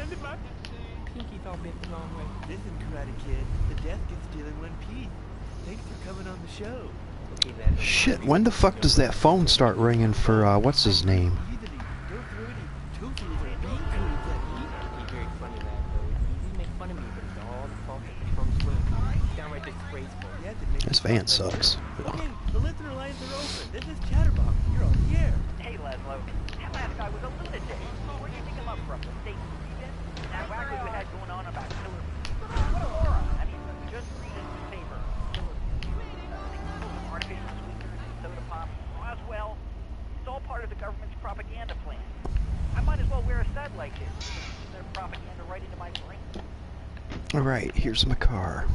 Pinky's all bent the wrong way. Listen, Karate Kid, the death gets still in one piece. Thanks for coming on the show. Okay, man. Shit, when the fuck does that phone start ringing for, what's his name? Don't throw any tofu or bean curds at me. He's very funny, man, though. It's easy to make fun of me, but it's all the fault of the phone's wing. It's downright disgraceful. Yeah, that makes This van sucks. Okay, the listener lines are open. This is Chatterbox. You're on the air. Hey, Laszlo. That last guy was a lunatic. Where do you think him up from? The state event? That wacko you had going on about killer bees? What a moron. I mean, just read in the paper. Killer bees. Artificial sweeteners, soda pop. Roswell. It's all part of the government's propaganda plan. I might as well wear a satellite dish. Their propaganda right into my brain. Alright, here's my car.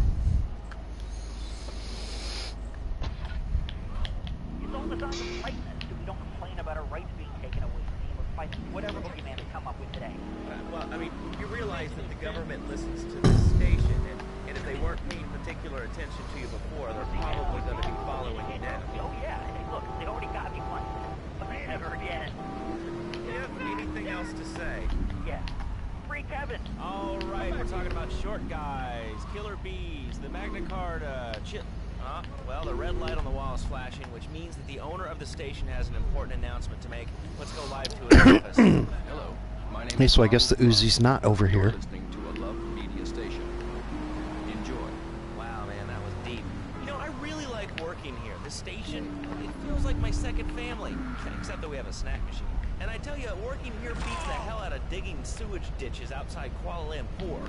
It's all designed to frighten us so we don't complain about our rights being taken away from him or fight whatever boogeyman they come up with today. Well, I mean, you realize that the government listens to this station, and if they weren't paying particular attention to you before, they're probably going to be following you now. Oh yeah, hey, look, they already got me once, but never again. Do you have anything else to say? Yeah. Free Kevin. All right, we're talking about short guys, killer bees, the Magna Carta, chip. Well, the red light on the wall is flashing, which means that the owner of the station has an important announcement to make. Let's go live to his office. Hello, my name Hey, is so I guess the Uzi's not over You're here. listening to a Love Media station. Enjoy. Wow, man, that was deep. You know, I really like working here. This station, it feels like my second family, except that we have a snack machine. And I tell you, working here beats the hell out of digging sewage ditches outside Kuala Lumpur.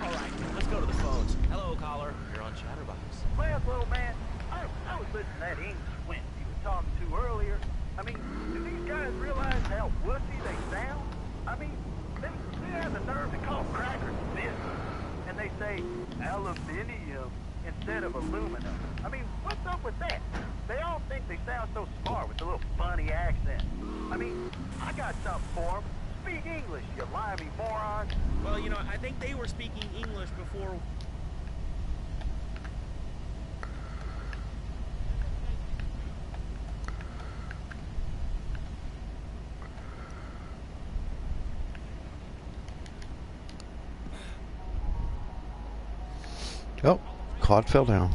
All right, let's go to the phones. Hello, caller. You're on Chatterbox. Well, man, I was listening to that English wimp you were talking to earlier. I mean, do these guys realize how wussy they sound? I mean, they have the nerve to call crackers this, and they say aluminium instead of aluminum. I mean, what's up with that? They all think they sound so smart with a little funny accent. I mean, I got something for them. Speak English, you limey morons. Well, you know, I think they were speaking English before. Oh, Claude fell down.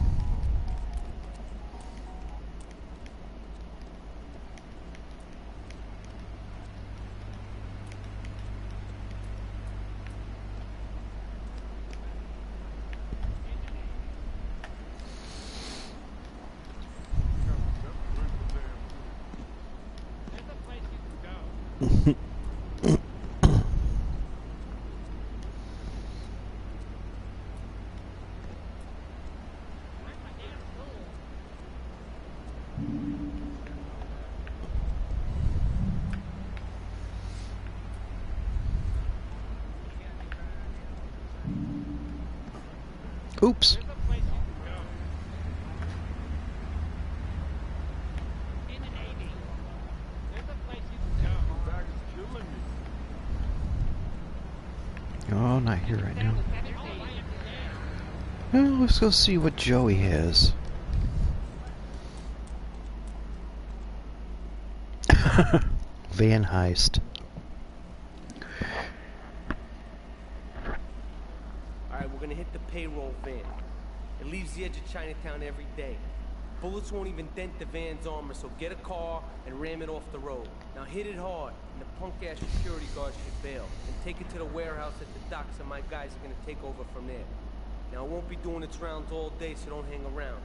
Oops. Oh, not here right now. Well, let's go see what Joey has. Van heist. Alright, we're gonna hit the payroll van. It leaves the edge of Chinatown every day. Bullets won't even dent the van's armor, so get a car and ram it off the road. Now hit it hard, and the punk-ass security guard should bail. And take it to the warehouse at the docks, and my guys are gonna take over from there. Now it won't be doing its rounds all day, so don't hang around.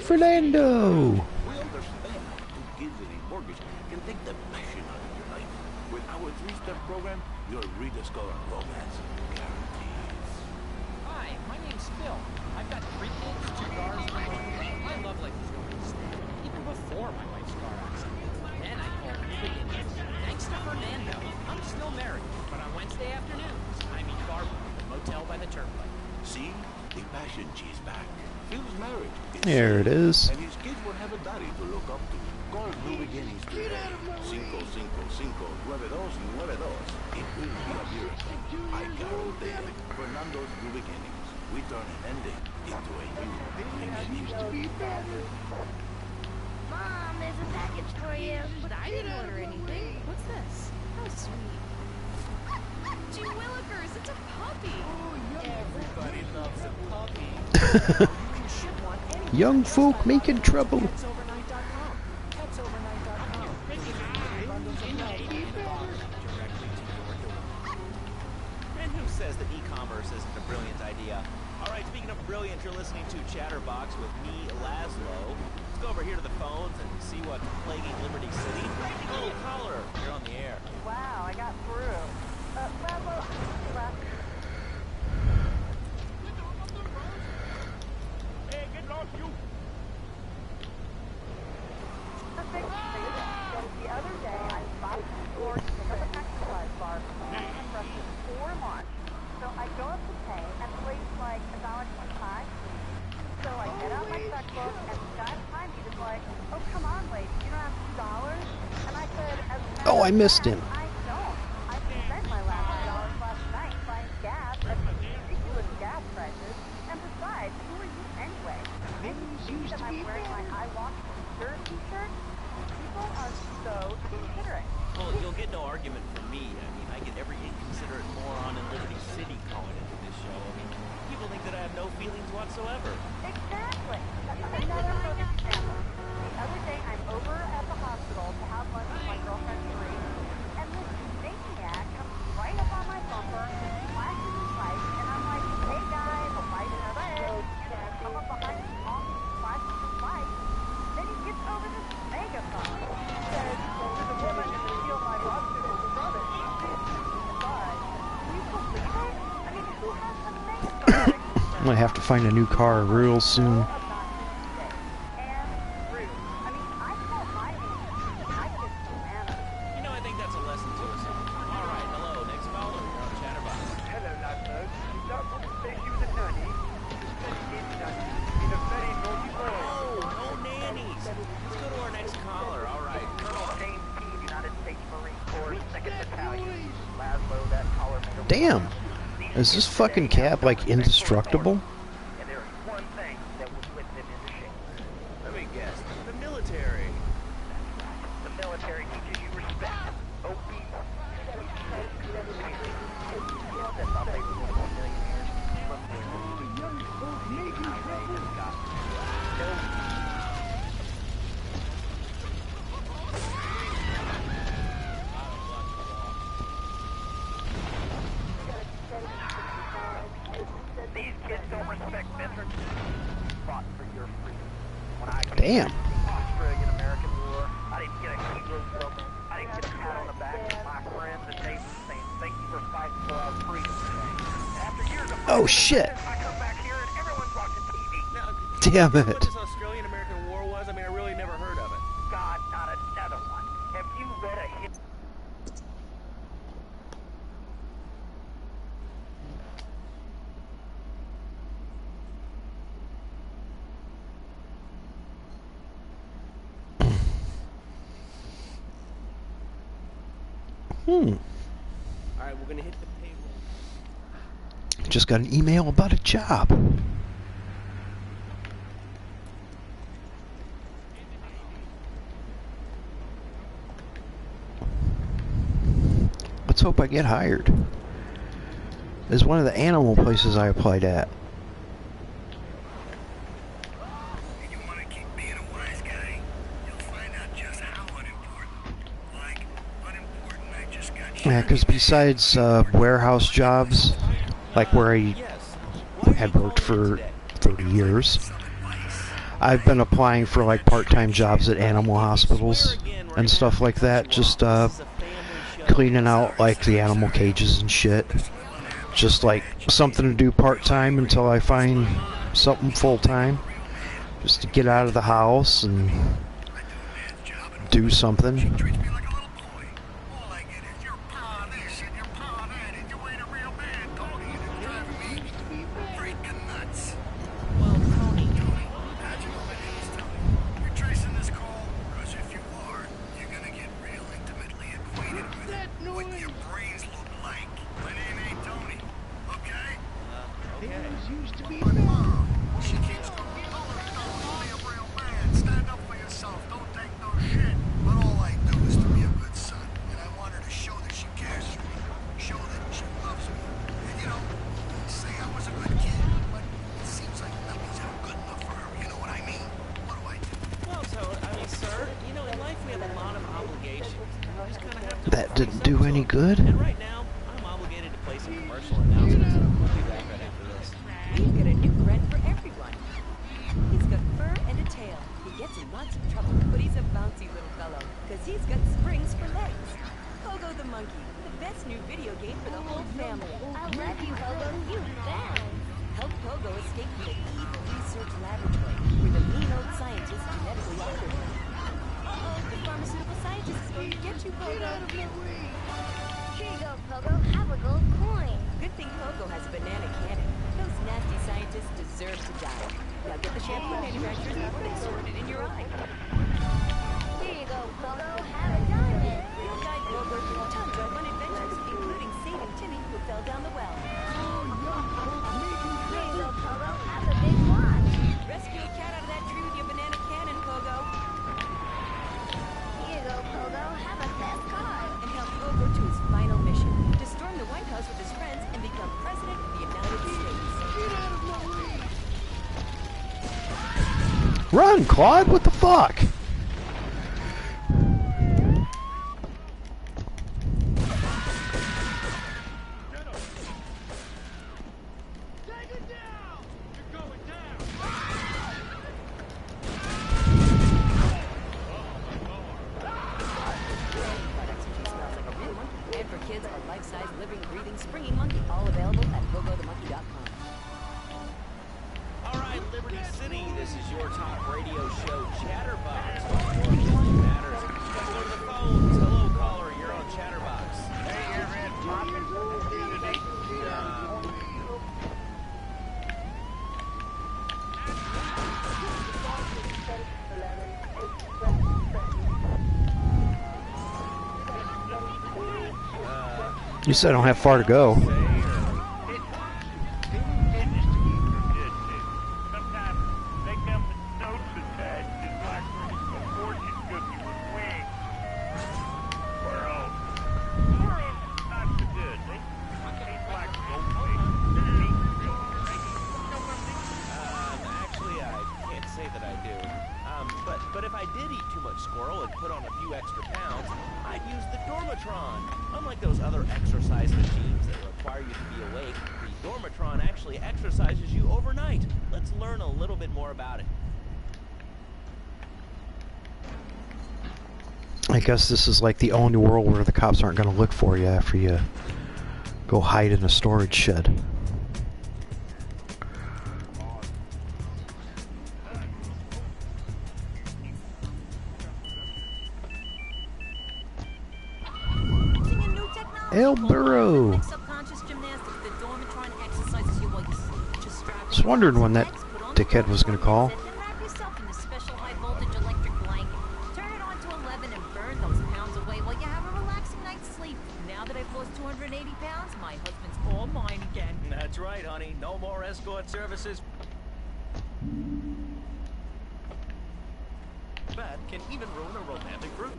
Fernando! We understand who gives it a mortgage can take the passion out of your life. With our three-step program, you'll rediscover romance guarantees. Hi, my name's Phil. I've got 3 kids, 2 cars, and a boat. My love life is going steady. Even before she's back. Phil's marriage There it is. and his kids will have a daddy to look up to. Call New Beginnings today. 555-9292. It will be a miracle. I guarantee it. Fernando's New Beginnings. We turn an ending into a new beginning. Mom, there's a package for you. But I didn't order anything. What's this? How sweet. Gee Willikers, it's a puppy. Everybody loves a puppy. Young folk making trouble. Petsovernight.com. Petsovernight.com. Bundles of love directly to your door. And who says that e-commerce isn't a brilliant idea? All right, speaking of brilliant, you're listening to Chatterbox with me, Laszlo. Let's go over here to the phones and see what's plaguing Liberty City. Oh, caller, you're on the air. Wow, I got through. Laszlo, hey, get lost, you! The thing is, the other day I stopped at the store to pick up an exercise bar for lunch. So I go up to pay, and the lady's like $1.25. So I get out my checkbook, and the guy behind me is like, "Oh, come on, lady, you don't have $2?" And I said, "As a matter Oh, I of missed fact, him. I don't. I spent my last $2 last night buying gas at ridiculous gas prices. And besides, who are you anyway? And you see that I'm wearing my I Want Shirt t-shirt? People are so considerate." Well, you'll get no argument from me. I mean, I get every inconsiderate moron in Liberty City calling into this show. I mean, people think that I have no feelings whatsoever. Exactly. Another perfect example. The other day, I'm over at the hospital to have lunch with my girlfriend Marie, and this maniac comes right up on my bumper, flashes his lights, and I'm like, "Hey guys, the light is red." Come up behind me, honking, flashes his lights. Then he gets over this megaphone. He says, "There's a woman in the field my lawsuit was rubbish." Besides, can you believe it? I mean, who has a megaphone? I'm gonna have to find a new car real soon. You know, I think that's a lesson to us all. All right, hello, next caller. You're on Chatterbox. Hello, Laszlo. You don't want to say she was a nanny? She's very nanny. In a very naughty way. Oh, no nannies. Let's go to our next caller. All right. Colonel James P., United States Marine Corps, 2nd Battalion. Laszlo, that caller made a Damn. Is this fucking cab like indestructible? And there is one thing that will flip them into shape. Let me guess. The military. The military teaches you respect. Obedience. They thought they were going to be millionaires. But they just got no. These kids don't respect veterans. Fought for your freedom. When I Damn. the Australian-American War, I didn't get a hero from it. I didn't get a pat on the back from my friends and neighbors saying thank you for fighting for our freedom. After years of Oh shit. I come back here and everyone's watching TV. Now, Damn what it. this Australian-American War was? I mean, I really never heard of it. God, not another one. Have you read a hit? All right, we're gonna hit the payroll. Just got an email about a job. Let's hope I get hired. It's one of the animal places I applied at. You want to keep being a wise guy, you'll find out just how unimportant. Like, unimportant, I just got Yeah, because besides warehouse jobs, like where I had worked for 30 years, I've been applying for like part-time jobs at animal hospitals and stuff like that, just cleaning out like the animal cages and shit. Just like something to do part-time until I find something full-time, just to get out of the house and do something. treats me like a little boy. All I get is your paw this and your paw that, and you ain't a real man, doggy, and it's driving me freaking nuts. didn't do any good. And right now, I'm obligated to play some commercial announcements. We'll be back right after this. We've got a new friend for everyone. He's got fur and a tail. He gets in lots of trouble, but he's a bouncy little fellow, because he's got springs for legs. Pogo the Monkey, the best new video game for the whole family. I love you, Pogo. You bounce. Help Pogo escape from the evil research laboratory, where the mean old scientists genetically altered him. Uh-oh, the pharmaceutical scientist is going to get you, Pogo. Here you go, Pogo. Have a gold coin. Good thing Pogo has a banana cannon. Those nasty scientists deserve to die. Now get the shampoo manufacturers before they squirt it in your eye. Here you go, Pogo. Have a diamond. You'll guide Pogo through tons of fun adventures, including saving Timmy who fell down the well. Here you go, Pogo. Have a big watch. Rescue a cat out of that tree with your banana cannon, Pogo. Here you go, Pogo. Have a fast car. And help Pogo to his final mission, to storm the White House with his friends and become President of the United States. Get out of my way! Run, Claude! What the fuck? And for kids, a life-size, living, breathing, springing monkey, all available at pogothemonkey.com. All right, Liberty City, this is your top radio show, Chatterbox. What really matters? Let's go to the phones. Hello, caller. You're on Chatterbox. Hey, you're in pocket. You said I don't have far to go. Sometimes they come with notes attached, just like a fortune cookie with wings. Well, not so good. They taste like goldfish. Actually, I can't say that I do. But if I did eat too much squirrel and put on a few extra pounds, I'd use the Dormatron. Unlike those other exercise machines that require you to be awake, the Dormatron actually exercises you overnight. Let's learn a little bit more about it. I guess this is like the only world where the cops aren't going to look for you after you go hide in a storage shed. El Burro. Just wondering when that dickhead was going to call. Then wrap yourself in the special high voltage electric blanket. Turn it on to 11 and burn those pounds away while you have a relaxing night's sleep. Now that I've lost 280 pounds, my husband's all mine again. That's right, honey. No more escort services. That can even ruin a romantic cruise.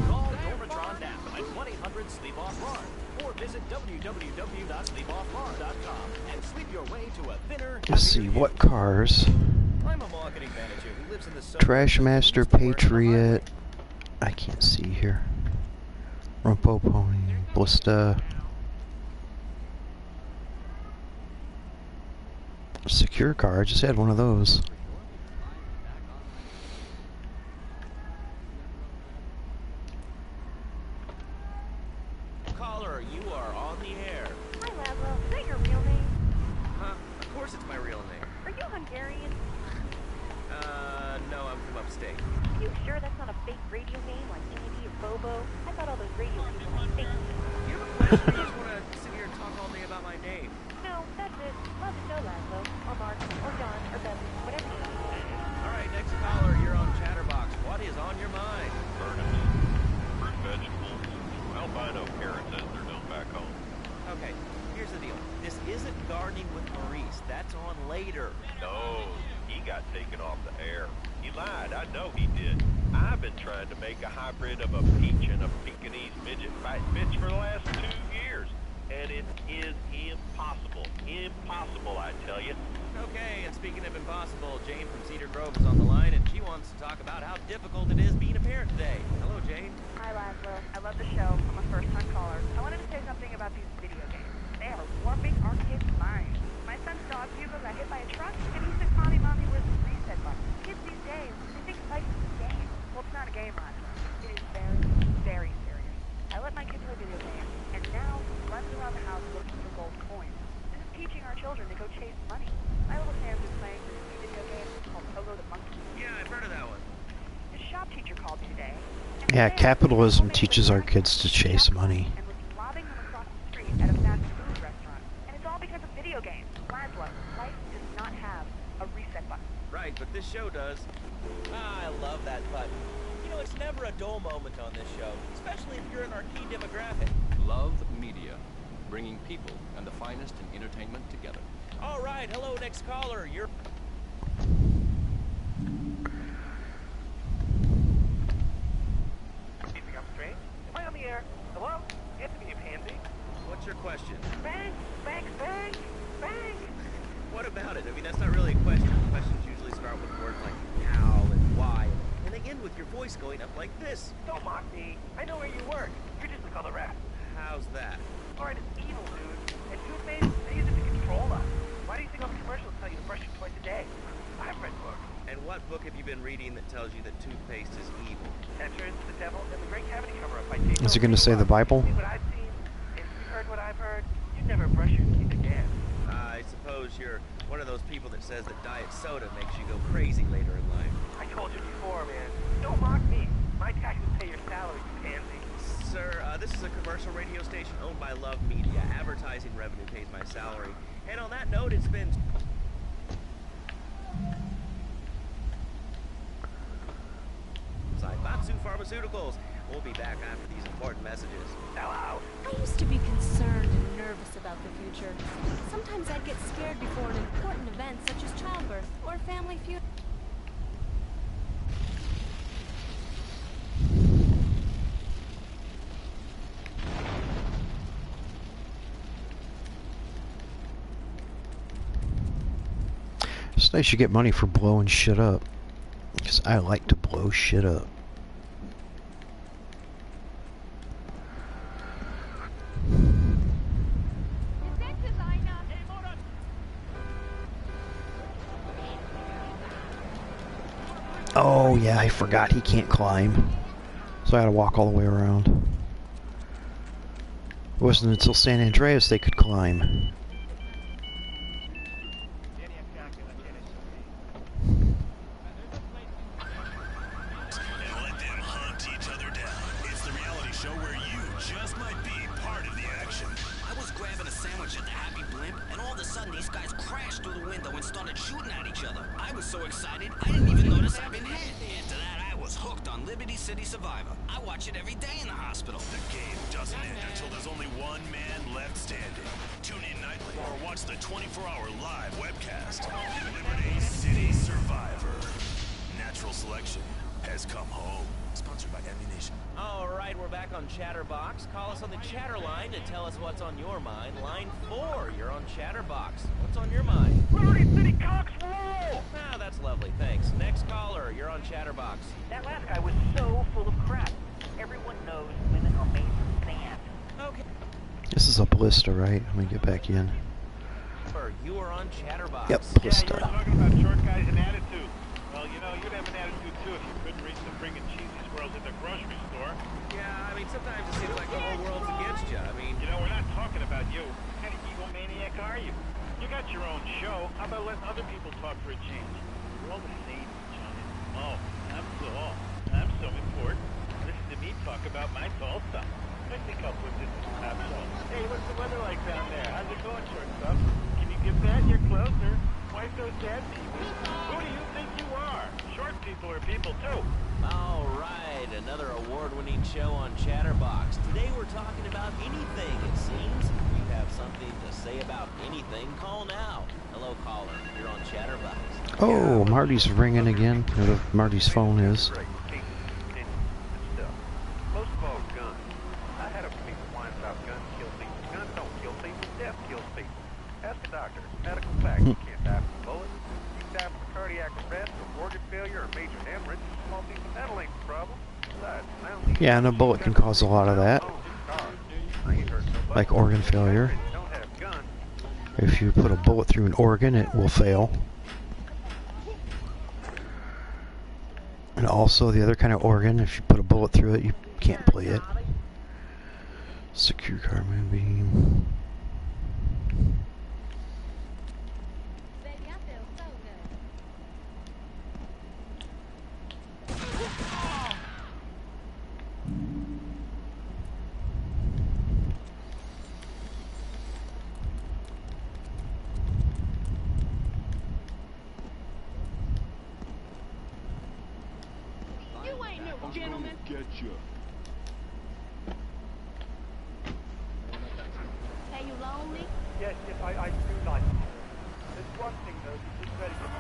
Call Dormatron now at 1-800-SLEEP-OFF-RAR or visit www.sleepoffrar.com and sleep your way to a thinner. Let's see, what cars? I'm a marketing manager who lives in the Trashmaster, Patriot. I can't see here. Rumpo Pony, Blista. Secure car, I just had one of those. Caller, you are on the air. Hi, Laszlo. Is that your real name? Huh? Of course it's my real name. Are you Hungarian? No, I'm from upstate. You sure that's not a fake radio name like Andy or Bobo? I thought all those radio people were fake. You have a question? You just want to sit here and talk all day about my name. No, that's it. Love to know Laszlo, or Mark, or John, or Ben, whatever you need. All right, next caller, you're on Chatterbox. What is on your mind? Fruit, vegetables, albino carrots as they're known back home. Okay, here's the deal. This isn't Gardening with Maurice. That's on later. No, he got taken off the air. He lied, I know he did. I've been trying to make a hybrid of a peach and a Pekingese midget fight bitch for the last 2 years. and it is impossible. Impossible, I tell you. Okay, and speaking of impossible, Jane from Cedar Grove is on the line, and she wants to talk about how difficult it is being a parent today. Hello, Jane. Hi, Laszlo. I love the show. I'm a first-time caller. I wanted to say something about these video games. They are warping our kids' minds. My son's dog, Hugo, got hit by a truck, and he said, Mommy, where's the reset button? Kids these days, they think life is a game. Well, it's not a game, Laszlo. It is very, very serious. I let my kids play video games, and now he runs around the house looking for gold coins. This is teaching our children to go chase money. My little Sam's been playing this new video game called Pogo the Monkey. Yeah, I've heard of that one. His shop teacher called me today. Yeah, capitalism teaches our kids to chase money. And was robbing them across the street at a fast food restaurant. And it's all because of video games. Laszlo, life does not have a reset button. Right, but this show does. I love that button. You know, it's never a dull moment on this show, especially if you're in our key demographic. Love Media, bringing people and the finest in entertainment together. All right, hello, next caller. You're... Keeping up strange? Am I on the air? Hello? Anthony, you pansy? What's your question? Bang! Bang! Bang! Bang! What about it? I mean, that's not really a question. Questions usually start with words like how and why, and they end with your voice going up like this. Don't mock me. I know where you work. You're just like other rats. How's that? Alright, it's evil, dude. And toothpaste, they use it to control us. Why do you think all the commercials tell you to brush it twice a day? I've read books. And what book have you been reading that tells you that toothpaste is evil? Entrance, The Devil, and the Great Cavity Cover-Up by J. Is he going to say the Bible? See what I've seen, and you've heard what I've heard, you'd never brush your teeth again. I suppose you're one of those people that says that diet soda makes you go crazy later in life. I told you before, man. Don't mock me. My taxes pay your salary, you pansy. Sir, this is a commercial radio station owned by Love Media. Advertising revenue pays my salary. And on that note, it's been... Batsu Pharmaceuticals. We'll be back after these important messages. Hello. I used to be concerned and nervous about the future. Sometimes I'd get scared before an important event such as childbirth or family funeral. It's nice you get money for blowing shit up. Because I like to blow shit up. Oh yeah, I forgot he can't climb. So I gotta walk all the way around. It wasn't until San Andreas they could climb. Chatterbox. Call us on the chatter line to tell us what's on your mind. Line 4, you're on Chatterbox. What's on your mind? Liberty City Cox rule! Ah, that's lovely, thanks. Next caller, you're on Chatterbox. That last guy was so full of crap. Everyone knows women are made from sand. Okay. This is a ballista, right? Let me get back in. You are on Chatterbox. Yep, ballista. Yeah, you were talking about short guys and attitude. Well, you know, you'd have an attitude too if you couldn't reach the friggin' cheesy squirrels at the grocery store. Yeah, I mean, sometimes it seems like the whole world's against you. I mean... You know, we're not talking about you. What kind of egomaniac are you? You got your own show. How about letting other people talk for a change? We're all the same, Johnny. Oh, I'm so important. Listen to me talk about my tall stuff. I think I'll put this in the top shelf. Hey, what's the weather like down there? How's it going, shortstop? Can you get that? You're closer. Why so sad, people? Who do you think you are? Short people are people, too. All right, another award-winning show on Chatterbox. Today we're talking about anything, it seems. If you have something to say about anything, call now. Hello, caller. You're on Chatterbox. Oh, Marty's ringing again. Whatever Marty's phone is. Most of all, guns. I had a piece of wine about guns kill people. Guns don't kill cardiac arrest or organ failure or major hemorrhage. A small piece of metal ain't the problem. Besides, I don't need Yeah, and a bullet can cause a lot of that, like organ failure. If you put a bullet through an organ, it will fail. And also the other kind of organ, if you put a bullet through it, you can't play it. Secure car moonbeam. Hey, you lonely? Yes, I do like it. There's one thing, though, that's very good.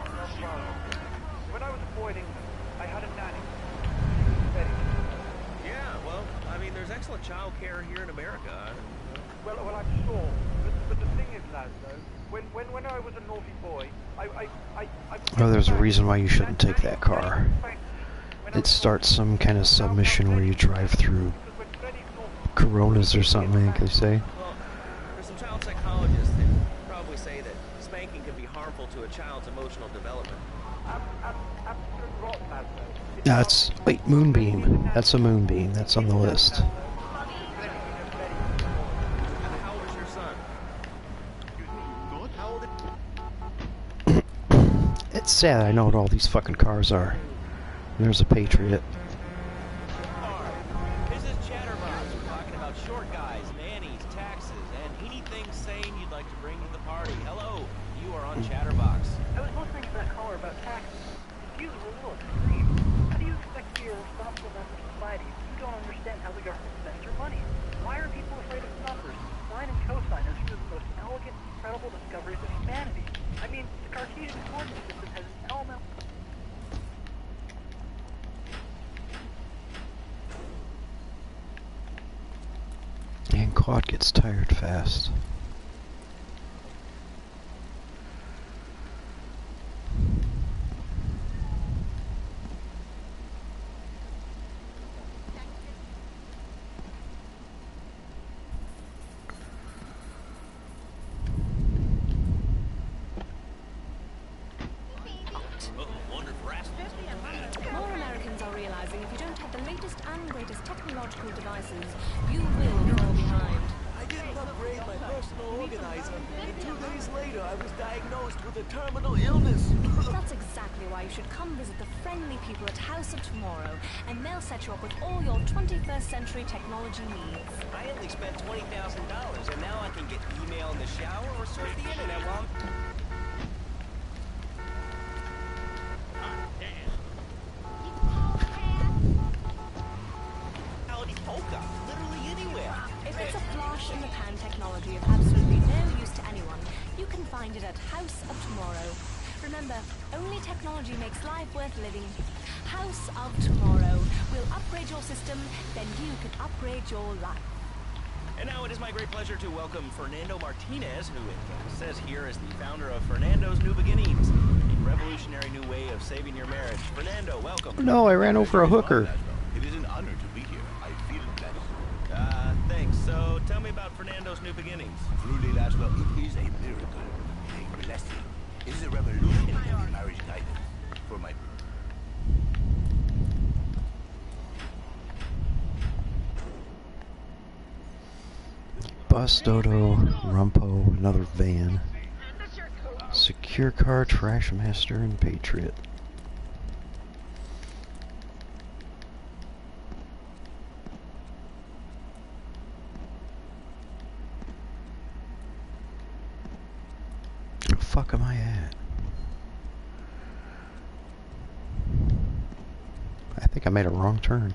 When I was a boy in England, I had a nanny. She was very good. Yeah, well, I mean, there's excellent child care here in America. Well, I'm sure. But the thing is, lads, though, when I was a naughty boy, I Oh, there's a reason why you shouldn't take that car. It starts some kind of submission where you drive through Coronas or something, I think they say. Well, there's some child psychologists that probably say that spanking can be harmful to a child's emotional development. That's, wait, moonbeam. That's a moonbeam. That's on the list. How old is your son? How old It's sad I know what all these fucking cars are. There's a Patriot. This is Chatterbox. We're talking about short guys, nannies, taxes, and anything sane you'd like to bring to the party. Hello, you are on Chatterbox. I was listening to that caller about taxes. His views were a little extreme. How do you expect to be a responsible member of society if you don't understand how the government spends your money? Why are people afraid of numbers? Sine and cosine are two of the most elegant, incredible discoveries of humanity. I mean, the Cartesian coordinate system has an element. And Claude gets tired fast. More Americans are realizing if you don't have the latest and greatest technological devices, you will fall behind. I didn't upgrade my personal organizer, and 2 days later I was diagnosed with a terminal illness. That's exactly why you should come visit the friendly people at House of Tomorrow, and they'll set you up with all your 21st century technology needs. I only spent $20,000, and now I can get email in the shower or surf the internet while polka, literally anywhere. If it's a flash in the pan technology of absolutely no use to anyone, you can find it at House of Tomorrow. Remember, only technology makes life worth living. House of Tomorrow will upgrade your system, then you can upgrade your life. And now it is my great pleasure to welcome Fernando Martinez, who it says here is the founder of Fernando's New Beginnings, a revolutionary new way of saving your marriage. Fernando, welcome. No, I ran over a hooker. It is an honor to be here. I feel blessed. Thanks. So tell me about Fernando's New Beginnings. Truly, Laszlo, it is a miracle, a blessing. It is a revolution in marriage guidance for my... Bus, Dodo, Rumpo, another van. Secure car, Trash Master, and Patriot. Where the fuck am I at? I think I made a wrong turn.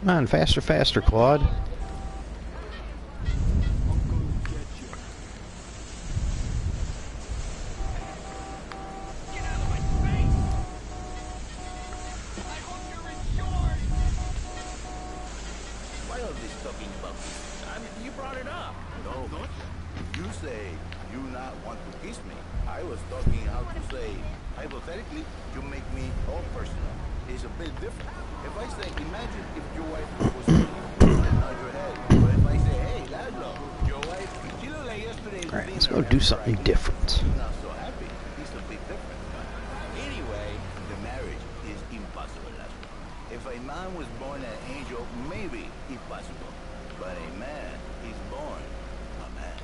Come on, faster, faster, Claude. Why are they talking about this? I mean, you brought it up. No. You say you not want to kiss me. I was talking how to say, hypothetically, you make me all personal. It's a bit different. If I say, imagine if your wife was on your head. But if I say, hey, Laszlo, your wife, she looked like yesterday's Alright, dinner. let's go do something different. She's not so happy. It's a big difference. Anyway, the marriage is impossible, Laszlo. If a man was born an angel, maybe it's possible. But a man is born a man.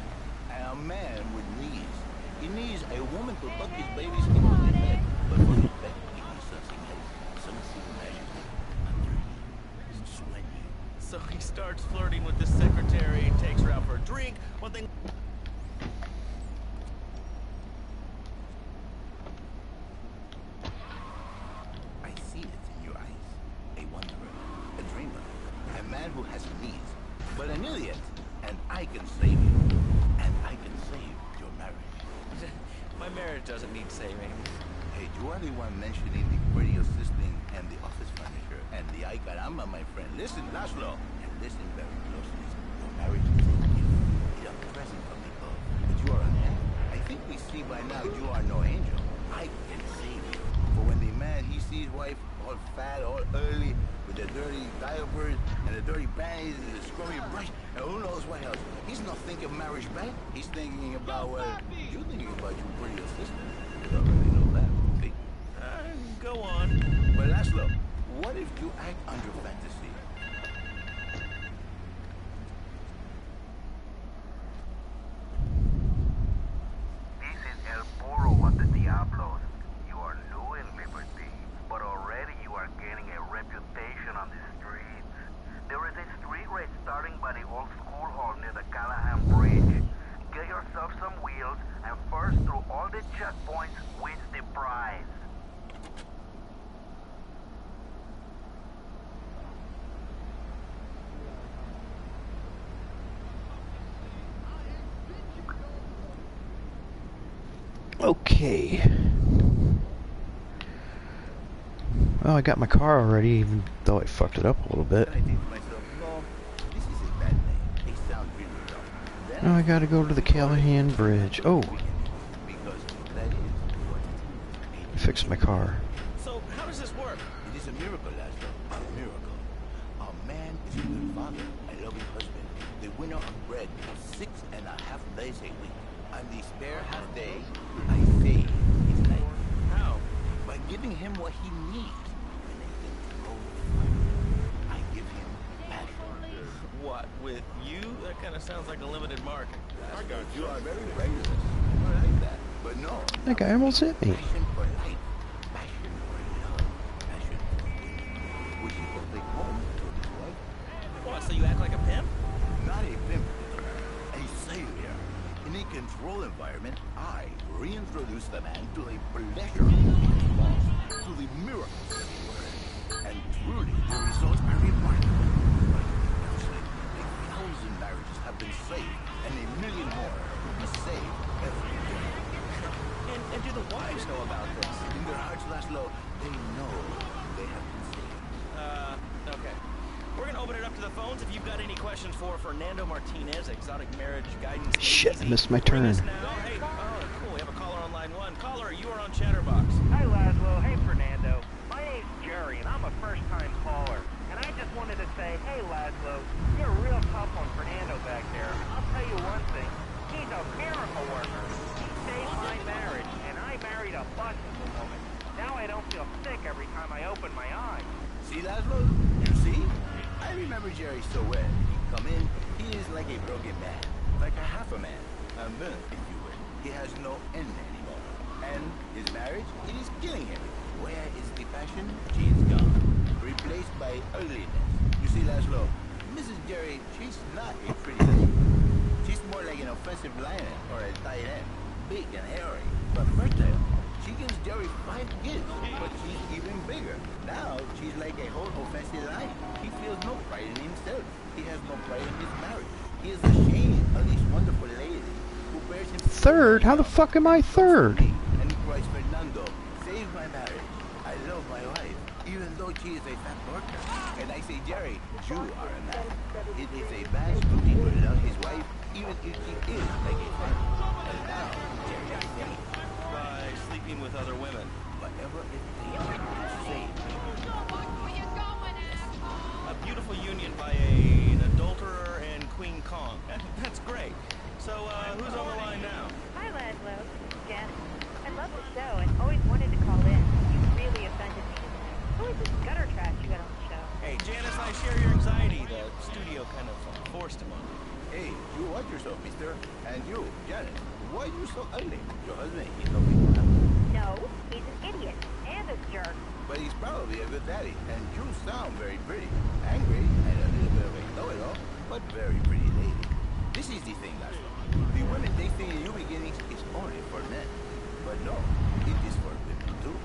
And a man with needs. He needs a woman to tuck his babies into the bed. But for the bed, he needs something else. Something magical. Under sweaty. So he starts flirting with the secretary, takes her out for a drink. One thing. I see it in your eyes. A wanderer, a dreamer, a man who has needs, but an idiot. And I can save you. And I can save your marriage. My marriage doesn't need saving. Hey, you are the one mentioning the pretty assistant and the office furniture and the ay caramba, my friend. Listen, Laszlo, and listen very closely. Your marriage is a gift. It's a present from above. But you are an angel. I think we see by now you are no angel. I can save you. For when the man, he sees wife all fat, all early, with the dirty diapers and the dirty panties and the scrubby brush, and who knows what else. He's not thinking marriage back. He's thinking about, well, you're thinking about your pretty assistant. You already know that. See? Go on. But Laszlo, what if you act on your fantasy? This is El Puro of the Diablos. You are new in Liberty, but already you are gaining a reputation on the streets. There is a street race starting by the old school hall near the Callahan Bridge. Get yourself some wheels, and first through all the checkpoints wins the prize. Okay. Well, I got my car already, even though I fucked it up a little bit. I think to myself, no, this is a bad name. It sounds really dumb. Now I gotta go to the Callahan Bridge. Oh, Because that is what it I fixed my car. So how does this work? is. It is a miracle, Laszlo. A miracle. A man is a good father, a loving husband, the winner of bread 6.5 days a week. On the spare half day, I save his life. How? By giving him what he needs. When I control the fire, I give him passion. What, with you? That kind of sounds like a limited market. I got you. are very rigorous. I like that. But no. That guy almost hit me. Passion for life. Passion for love. Passion for women. Which he will take home to his wife. What, so you act like a pimp? Not a pimp, a savior. In a controlled environment, I reintroduce the man to the pleasure he has lost, to the miracles of the word. And truly, the results are remarkable. A 1,000 marriages have been saved, and 1 million more will be saved every day. And do the wives know about this? In their hearts, Laszlo, they know they have been saved. Okay. We're gonna open it up to the phones. If you've got any questions for Fernando Martinez, exotic marriage guidance. Shit, I missed my Ring us turn. now. Hey, oh, cool. We have a caller on line 1. Caller, you are on Chatterbox. Hi, Laszlo. Hey, Fernando. My name's Jerry, and I'm a first-time caller. And I just wanted to say, hey, Laszlo, you're real tough on Fernando back there. I'll tell you one thing. He's a miracle worker. He saved my marriage, and I married a busted woman. Now I don't feel sick every time I open my eyes. See, Laszlo? You see? I remember Jerry so well. He come in, he is like a broken man. Like a half a man. A man, if you will. He has no end anymore. And his marriage, it is killing him. Where is the passion? She is gone. Replaced by ugliness. You see, Laszlo, Mrs. Jerry, she's not a pretty lady. She's more like an offensive lion or a tight end. Big and hairy, but fertile. She gives Jerry 5 kids, but she's even bigger. Now she's like a whole offensive line. He feels no pride in himself. He has no pride in his marriage. He is ashamed of this wonderful lady who bears him Third? How the fuck am I third? and he cries, Fernando, save my marriage. I love my wife, even though she is a fat worker. And I say, Jerry, you are a man. It is a man's duty to love his wife, even if she is like a fat. And now, Jerry is saying, By sleeping with other women. whatever it takes to save. A beautiful union by an adulterer and Queen Kong. That's great. So, who's on the line now? Hi, Laszlo. Jen. I love the show and always wanted to call in. You really offended me. Who is this gutter trash you got on the show? Hey, Janice, I share your anxiety. The studio kind of forced him on me. Hey, you watch yourself, mister. And you, Janet, why are you so ugly? Your husband is no big deal. No, he's an idiot and a jerk. But he's probably a good daddy, and you sound very pretty. Angry, and a little bit of a know-it-all, but very pretty lady. This is the thing, Laszlo. The women they think in new beginnings is only for men. But no, it is for women too.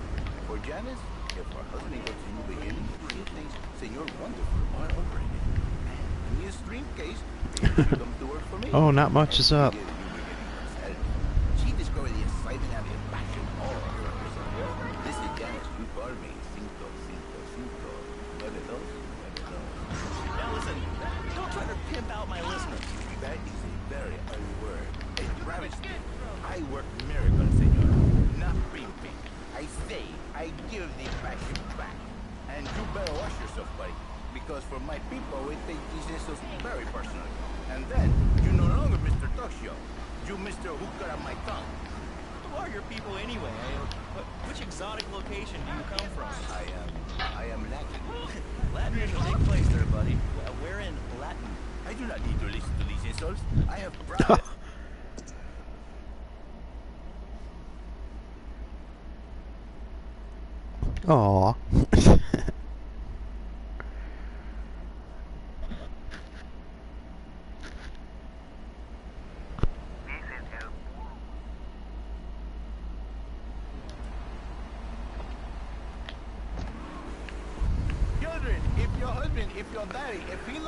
For Janice, if her husband goes to new beginnings, she thinks Senor Wonderful all over again. And in this dream case, she comes to work for me. Oh, not much is up. She discovered the excitement and the passion all over herself. This is Janice, you call me Cinco, Cinco, Cinco. Nueve dos, nueve dos. Now listen, don't try to pimp out my listeners. That is a very ugly word. A travesty. I work miracles, senor. Not pimping. I say, I give the passion back. And you better watch yourself, buddy. Because for my people, we take these insults very personally. And then, you're no longer Mr. Talk Show. You Mr. Hookah on my tongue. Who are your people anyway? Which exotic location do you come from? I am Latin. Latin is a big place there, buddy. Where in Latin? I do not need to listen to these insults. I have pride. Aww.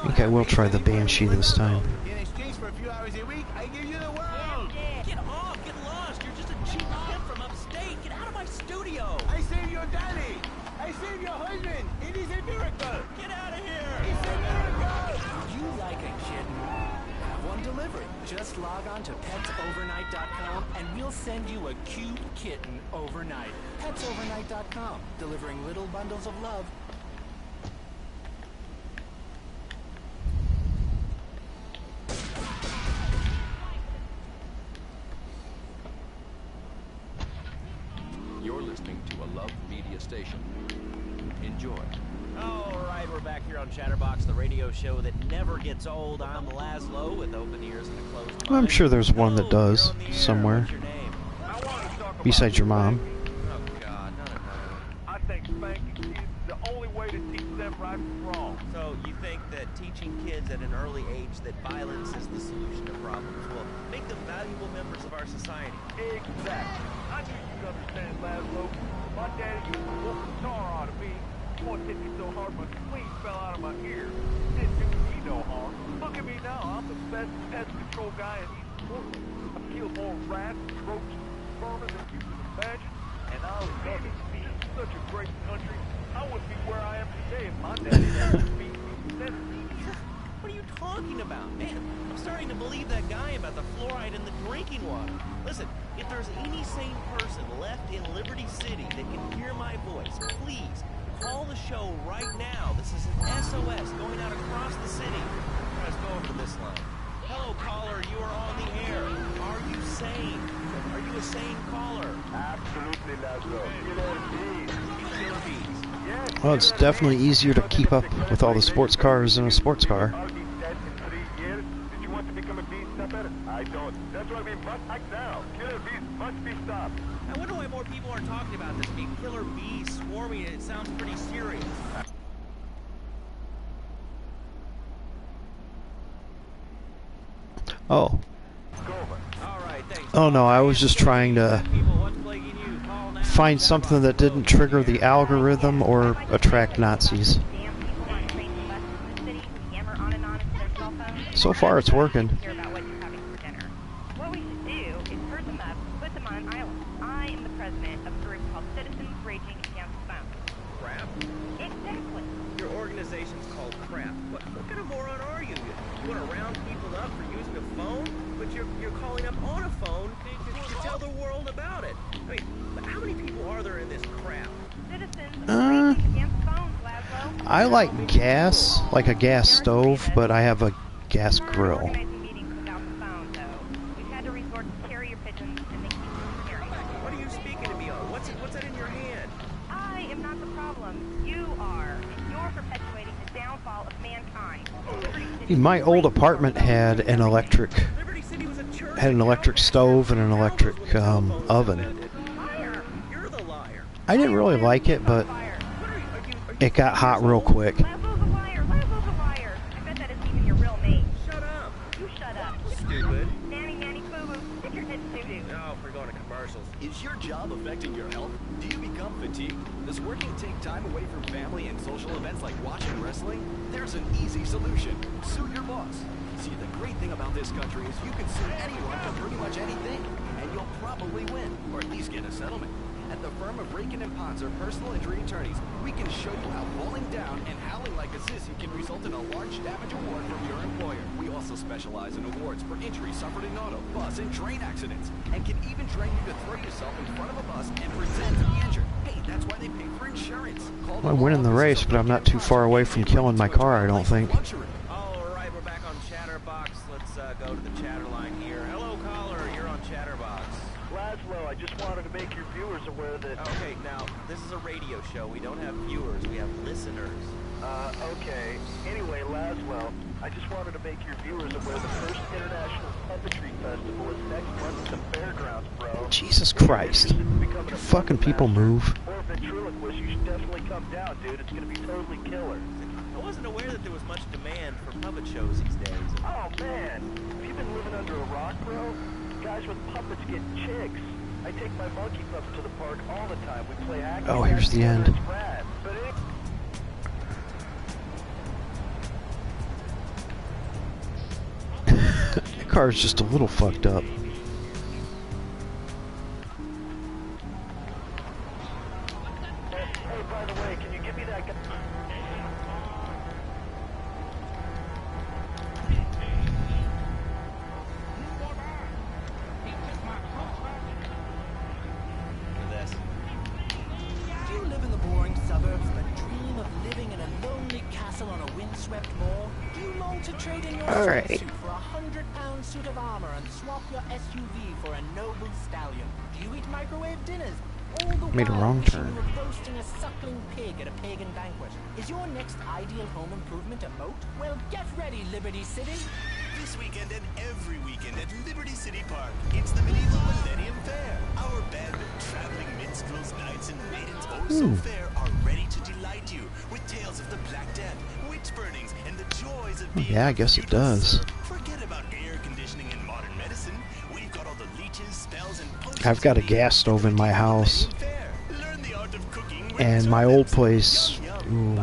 Okay, we'll try the Banshee this time. In exchange for a few hours a week, I give you the world. Get off! Get lost! You're just a cheap pimp from upstate! Get out of my studio! I saved your daddy! I saved your husband! It is a miracle! Get out of here! It's a miracle! Would you like a kitten? Have one delivered. Just log on to petsovernight.com and we'll send you a cute kitten overnight. Petsovernight.com, delivering little bundles of love. You're listening to a Love Media station. Enjoy. Alright, we're back here on Chatterbox, the radio show that never gets old. I'm Laszlo with open ears and a closed mind. I'm sure there's one that does, somewhere. Besides your mom. Oh, God, no. I think spanking kids is the only way to teach them right from wrong. So, you think that teaching kids at an early age that violence is the solution to problems will make them valuable members of our society? Exactly. I knew you'd understand, Laszlo. My daddy used to whoop the tar out of me. Once hit me so hard my spleen fell out of my ear. Didn't do me no harm. Look at me now. I'm the best pest control guy in East Portland. I've killed more rats, roaches, and vermin than you can imagine. And I love it. Being such a great country, I wouldn't be where I am today if my daddy hadn't beat me senseless. What are you talking about? Man, I'm starting to believe that guy about the fluoride in the drinking water. Listen, if there's any sane person left in Liberty City that can hear my voice, please call the show right now. This is an SOS going out across the city. Let's go over to this line. Hello, caller. You are on the air. Are you sane? Are you a sane caller? Absolutely, Laszlo. Killer bees. Killer bees. Yes. Well, it's definitely easier to keep up with all the sports cars in a sports car. I'll be dead in 3 years. Did you want to become a bee stopper? I don't. That's why we must act now. Killer bees must be stopped. I wonder why more people aren't talking about this. Being killer bees swarming, it sounds pretty serious. Oh. All right, thanks. Oh no, I was just trying to find something that didn't trigger the algorithm or attract Nazis. So far, it's working. What we should do is herd them up, put them on an island. I am the president of a group called Citizens Raging Against Phones. Crap? Exactly. Your organization's called Crap. What kind of moron are you? You want to round people up for using a phone? But you're calling up on a phone to tell the world about it. I mean, how many people are there in this crowd? Citizens Raging Against Phones, Laszlo. I like gas, like a gas stove, but I have a gas grill. Organizing meetings without the phone, though. We've had to resort to carrier pigeons, and they keep us carrying. What are you speaking to me on? What's that in your hand? I am not the problem. You are. And you're perpetuating the downfall of mankind. My old apartment had an electric stove and an electric oven. I didn't really like it, but it got hot real quick. Laszlo's a liar. Laszlo's a liar. I bet that isn't even your real name. Shut up. You shut up. Stupid. Nanny, nanny, boo-boo. Stick your head in doo-doo. Oh, we're going to commercials. Is your job affecting your health? Do you become fatigued? Does working take time away from family and social events like watching wrestling? There's an easy solution. Sue your boss. See, the great thing about this country is you can sue anyone for pretty much anything, and you'll probably win, or at least get a settlement. At the firm of Rakin & Ponzer Personal Injury Attorneys, we can show you how falling down and howling like a sissy can result in a large damage award from your employer. We also specialize in awards for injuries suffered in auto, bus, and train accidents, and can even train you to throw yourself in front of a bus and pretend to be injured. Hey, that's why they pay for insurance. I'm winning the race, but I'm not too far away from killing my car, I don't think. All right, we're back on Chatterbox. Let's go to the chatter line here. Hello, caller. You're on Chatterbox. Laszlo, I just wanted to make your viewers aware that... Okay, now, this is a radio show. We don't have viewers. We have listeners. Okay. Anyway, Laszlo, I just wanted to make your viewers aware the first International Puppetry Festival is next month at the fairgrounds, bro. Jesus Christ. You fucking people move. Or a ventriloquist, you should definitely come down, dude. It's gonna be totally killer. I wasn't aware that there was much demand for puppet shows these days. Oh, man. Have you been living under a rock, bro? Guys with puppets get chicks. I take my monkey puppet to the park all the time. We play hacky. Oh, here's the end. It's rad. But The car's just a little fucked up. Hey, by the way, can you give me that guy? Do you live in the boring suburbs but dream of living in a lonely castle on a windswept moor? Do you long to trade in your suit for a 100-pound suit of armor and swap your SUV for a noble stallion? Do you eat microwave dinners? All the Made a while wrong wishing turn. you were roasting a suckling pig at a pagan banquet. Is your next ideal home improvement a moat? Well, get ready, Liberty City. This weekend and every weekend at Liberty City Park, it's the Medieval Millennium Fair. Our band of traveling minstrels, knights, and maidens oh so fair are ready to delight you with tales of the Black Death, witch burnings, and the joys of being Yeah, I guess it does. Forget about air conditioning and modern medicine. We've got all the leeches, spells, and potions. I've got a gas stove in my house. And my old place, ooh,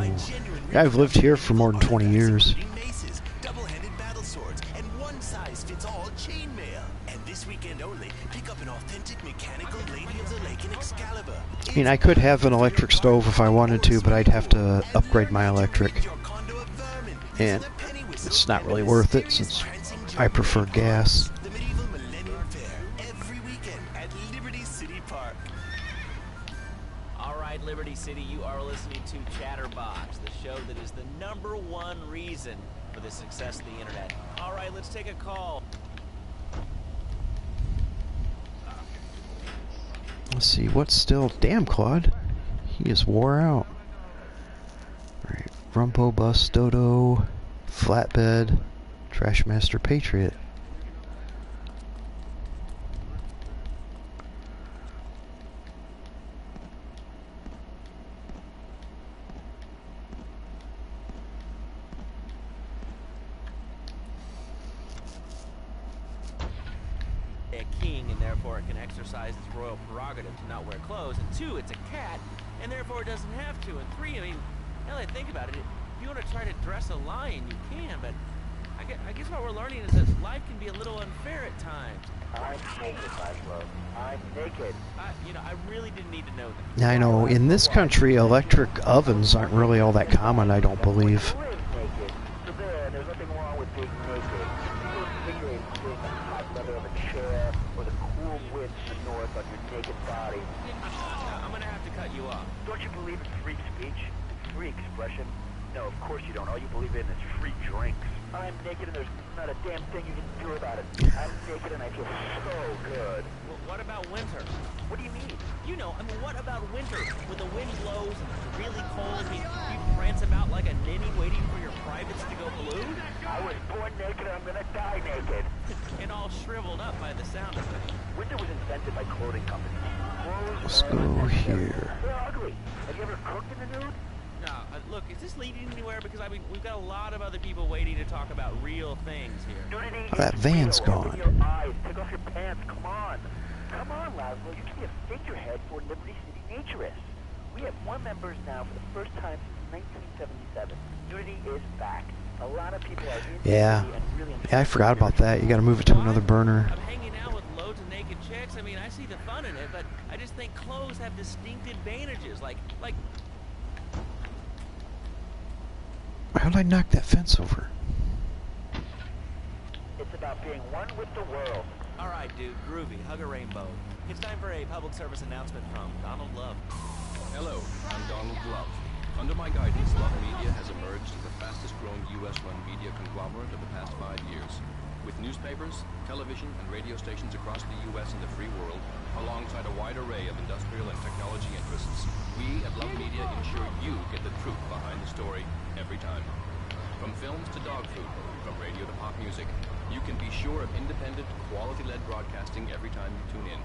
I've lived here for more than 20 years. Maces, double-handed battle swords, and one-size-fits-all chainmail. And this weekend only, pick up an authentic mechanical Lady of the Lake in Excalibur. I mean, I could have an electric stove if I wanted to, but I'd have to upgrade my electric. And it's not really worth it since I prefer gas. The Medieval Millennium Fair, every weekend at Liberty City Park. All right, Liberty City, you are listening to Chatterbox, the show that is the #1 reason for the success of the internet. All right, let's take a call. Let's see, what's still... Damn, Claude. He is wore out. Alright, Rumpo, Bus, Dodo, Flatbed, Trashmaster, Patriot. A king and therefore therefore it can exercise its royal prerogative to not wear clothes. And 2, it's a cat, and therefore it doesn't have to. And 3, I mean, now that I think about it, if you want to try to dress a lion, you can, but I guess what we're learning is that life can be a little unfair at times. I'm naked, Laszlo. I'm naked. You know, I really didn't need to know that. I know, in this country, electric ovens aren't really all that common, I don't believe. Naked. So there's nothing wrong with being naked. You don't figure sitting on the hot leather of a chair or the cool winds in the north on your naked body. I'm gonna have to cut you off. Don't you believe in free speech? Free expression? No, of course you don't. All you believe in is free drinks. I'm naked and there's not a damn thing you can do about it. I'm naked and I feel so good. Well, what about winter? What do you mean? You know, I mean, what about winter? When the wind blows and it's really cold and you prance about like a ninny waiting for your privates to go blue? I was born naked and I'm gonna die naked. And all shriveled up by the sound of it. Winter was invented by clothing companies. Let's go here. They're ugly. Have you ever cooked in the nude? No, look, is this leading anywhere? Because, I mean, we've got a lot of other people waiting to talk about real things here. That van's gone. Your eyes. Take off your pants. Come on. Come on, Laszlo. You can be a figurehead for Liberty City Naturists. We have more members now for the first time since 1977. Nudity is back. A lot of people are in Yeah. and really Yeah, I forgot about that. You gotta move it to another burner. I'm hanging out with loads of naked chicks. I mean, I see the fun in it, but I just think clothes have distinct advantages. Like... How did I knock that fence over? It's about being one with the world. All right, dude, groovy. Hug a rainbow. It's time for a public service announcement from Donald Love. Hello, I'm Donald Love. Under my guidance, Love Media has emerged as the fastest-growing U.S.-run media conglomerate of the past 5 years. With newspapers, television, and radio stations across the U.S. and the free world, alongside a wide array of industrial and technology interests, we at Love Media ensure you get the truth behind the story every time. From films to dog food, from radio to pop music, you can be sure of independent, quality-led broadcasting every time you tune in.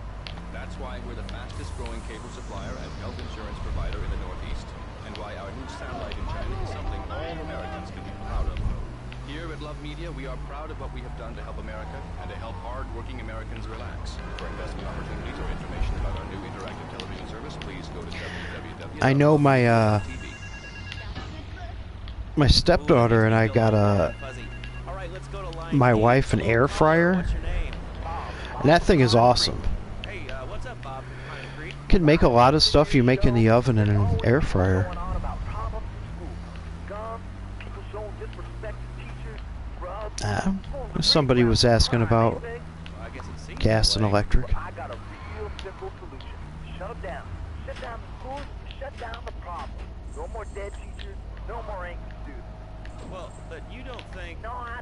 That's why we're the fastest-growing cable supplier and health insurance provider in the Northeast, and why our new satellite in China is something all Americans can be proud of. Here at Love Media, we are proud of what we have done to help America and to help hard-working Americans relax. For investment opportunities or information about our new interactive television service, please go to www.tv. I know my stepdaughter and I got my wife an air fryer, and that thing is awesome. Can make a lot of stuff you make in the oven in an air fryer. Somebody was asking about gas and electric. I got a real simple solution. Shut them down. Shut down the schools, shut down the problem. No more dead teachers, no more angry students. Well, but you don't think... No, I...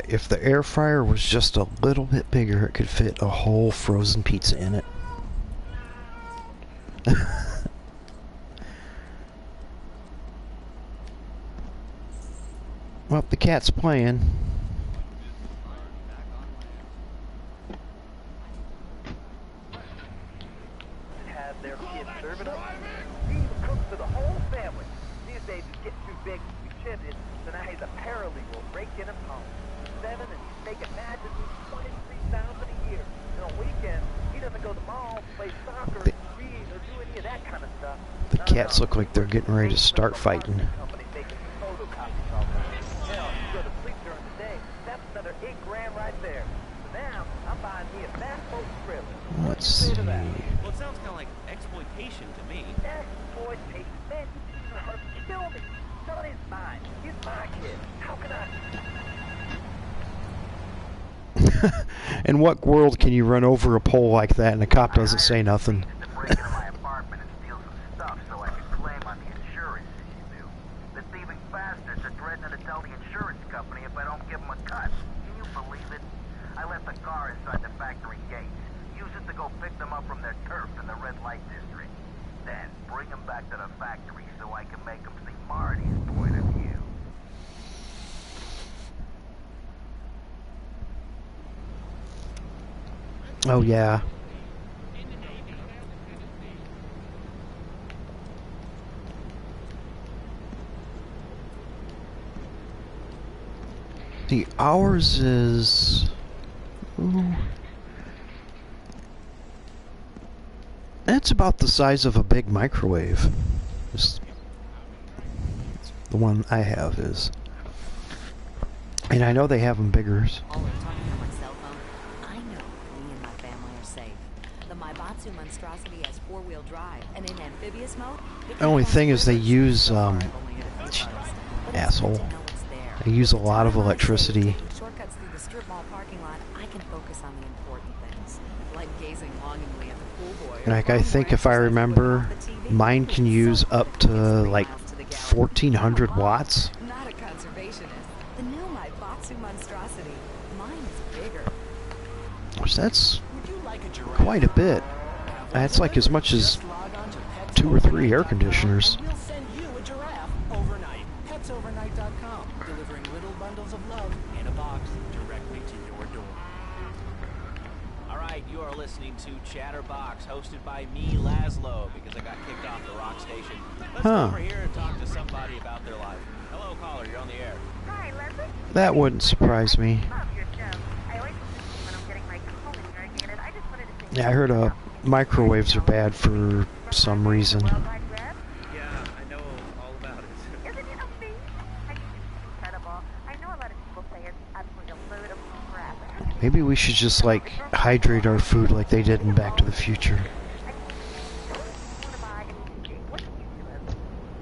If the air fryer was just a little bit bigger, it could fit a whole frozen pizza in it. Well, the cat's playing. Have their kids serve it up. He even cooks for the whole family. These days it's getting too big to be chimney, so now he's a paralegal breaking him home. 7 and he's making magically $23,000 a year. And on weekends, he doesn't go to the mall, play soccer, read, or do any of that kind of stuff. The cats look like they're getting ready to start fighting. Hell, you go to sleep during the day, that's another $8 grand right there. So now, I'm buying me a fast boat trailer. Let's see. Well, it sounds kind of like exploitation to me. Exploitation? Man, you even hurt kill me. Son is mine. He's my kid. How can I... In what world can you run over a pole like that and the cop doesn't say nothing? break into my apartment and steal some stuff so I could claim on the insurance issue. The thieving bastards are threatening to tell the insurance company if I don't give them a cut. Can you believe it? I left the car inside the factory gates. Use it to go pick them up from their turf in the red light district. Then bring them back to the factory so I can make them see Marty's point of view. Oh, yeah. See, ours is... Ooh. That's about the size of a big microwave. Just the one I have is. And I know they have them bigger. All the talking on my cell phone. I know me and my family are safe. The Maibatsu monstrosity has four-wheel drive, and in amphibious mode... The only thing is they use, asshole. They use a lot of electricity. Shortcuts through the strip mall parking lot, I can focus on the important things, like gazing longingly at the pool boy. Like, I think if I remember, mine can use up to, like, 1,400 watts. Not a conservationist. The new Maibatsu monstrosity. Mine is bigger. Which that's quite a bit. That's like as much as 2 or 3 air conditioners. We'll send you a giraffe overnight. PetsOvernight.com, delivering little bundles of love in a box directly to your door. All right, you are listening to Chatterbox, hosted by me, Laszlo, because I got kicked off the rock station. Let's go over here and talk to somebody about their life. Hello, caller, you're on the air. Hi, Leslie. That wouldn't surprise me. Love your show. I always listen to you when I'm getting my colon irrigated. I just wanted to say... Yeah, I heard microwaves are bad for some reason. Yeah, I know all about it. Isn't it amazing? I think it's incredible. I know a lot of people say it's absolutely a load of crap. Maybe we should just, like, hydrate our food like they did in Back to the Future.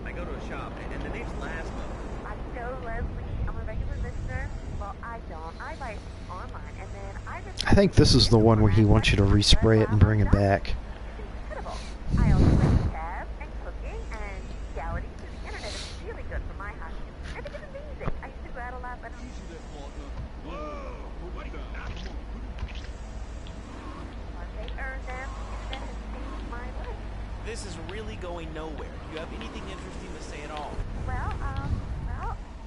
I go to a shop, and the name's Laszlo. I know, Leslie. I'm a regular listener. Well, I don't. I buy it online, and then I just... I think this is the one where he wants you to respray it and bring it back. Incredible. I also like tabs and cooking and reality through the internet. It's really good for my house. I think it's amazing. I used to go out a lot, but I don't... They earn them, and then it changed my life. This is really going nowhere. Do you have anything interesting to say at all? Well,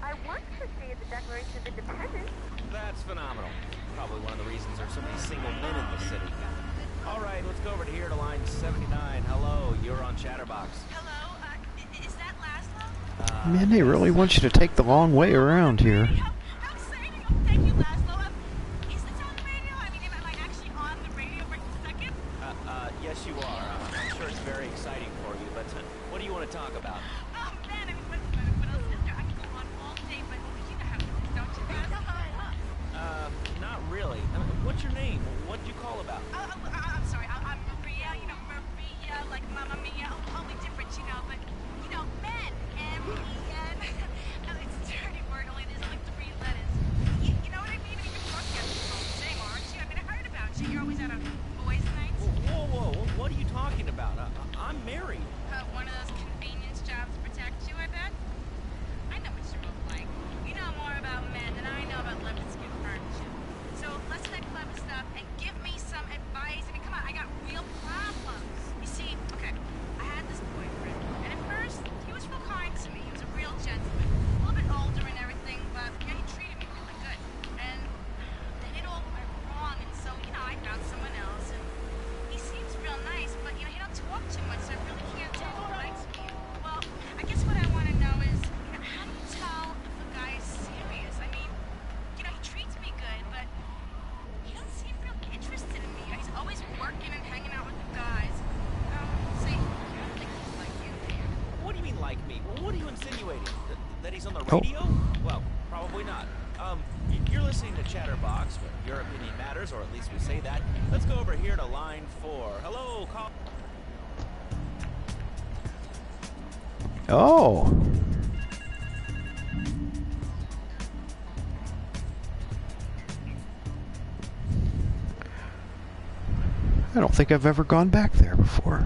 I once appreciated the Declaration of Independence. That's phenomenal. Probably one of the reasons there's so many single men in the city. All right, let's go over to here to line 79. Hello, you're on Chatterbox. Hello, is that Laszlo? Man, they really want you to take the long way around here. Thank you, Laszlo. Is this on the radio? I mean, am I actually on the radio right this second? Yes, you are. I'm sure it's very exciting for you, but what do you want to talk about? Oh, man, I mean, what else is there? I could go on all day, but you know how it is, don't you, Laszlo? Not really. What's your name? What do you call about? I'm sorry, I'm Maria, Maria, like Mamma Mia, only different, but, men, M-E-N, it's a dirty word, only there's like 3 letters. You know what I mean? I mean, you're broadcasting all the same, aren't you? I mean, I heard about you. You're always out on boys' nights. Whoa, what are you talking about? I'm married. One of those convenience jobs to protect you, I bet? I know what you look like. You know more about men than I know about lemon skin furniture. So let's that clever stuff and give me some advice. I mean, come on, I got real problems. You see, okay, I had this boyfriend, and at first, he was real kind to me. He was a real gentleman. A little bit older and everything, but he treated me really good. And then it all went wrong, and so, I found someone else, and he seems real nice, but, he don't talk too much, so I really can't tell if he likes me. Well, I guess what I want to know is, how do you tell if a guy is serious? I mean, he treats me good, but he don't seem real interested in me. He's always working and hanging out with the guys. See, I don't think he's like you, man. What do you mean, like me? What are you insinuating? That he's on the radio? Well, probably not. You're listening to Chatterbox, but your opinion matters, or at least we say that. Let's go over here to line 4. Hello, call. Oh. I don't think I've ever gone back there before.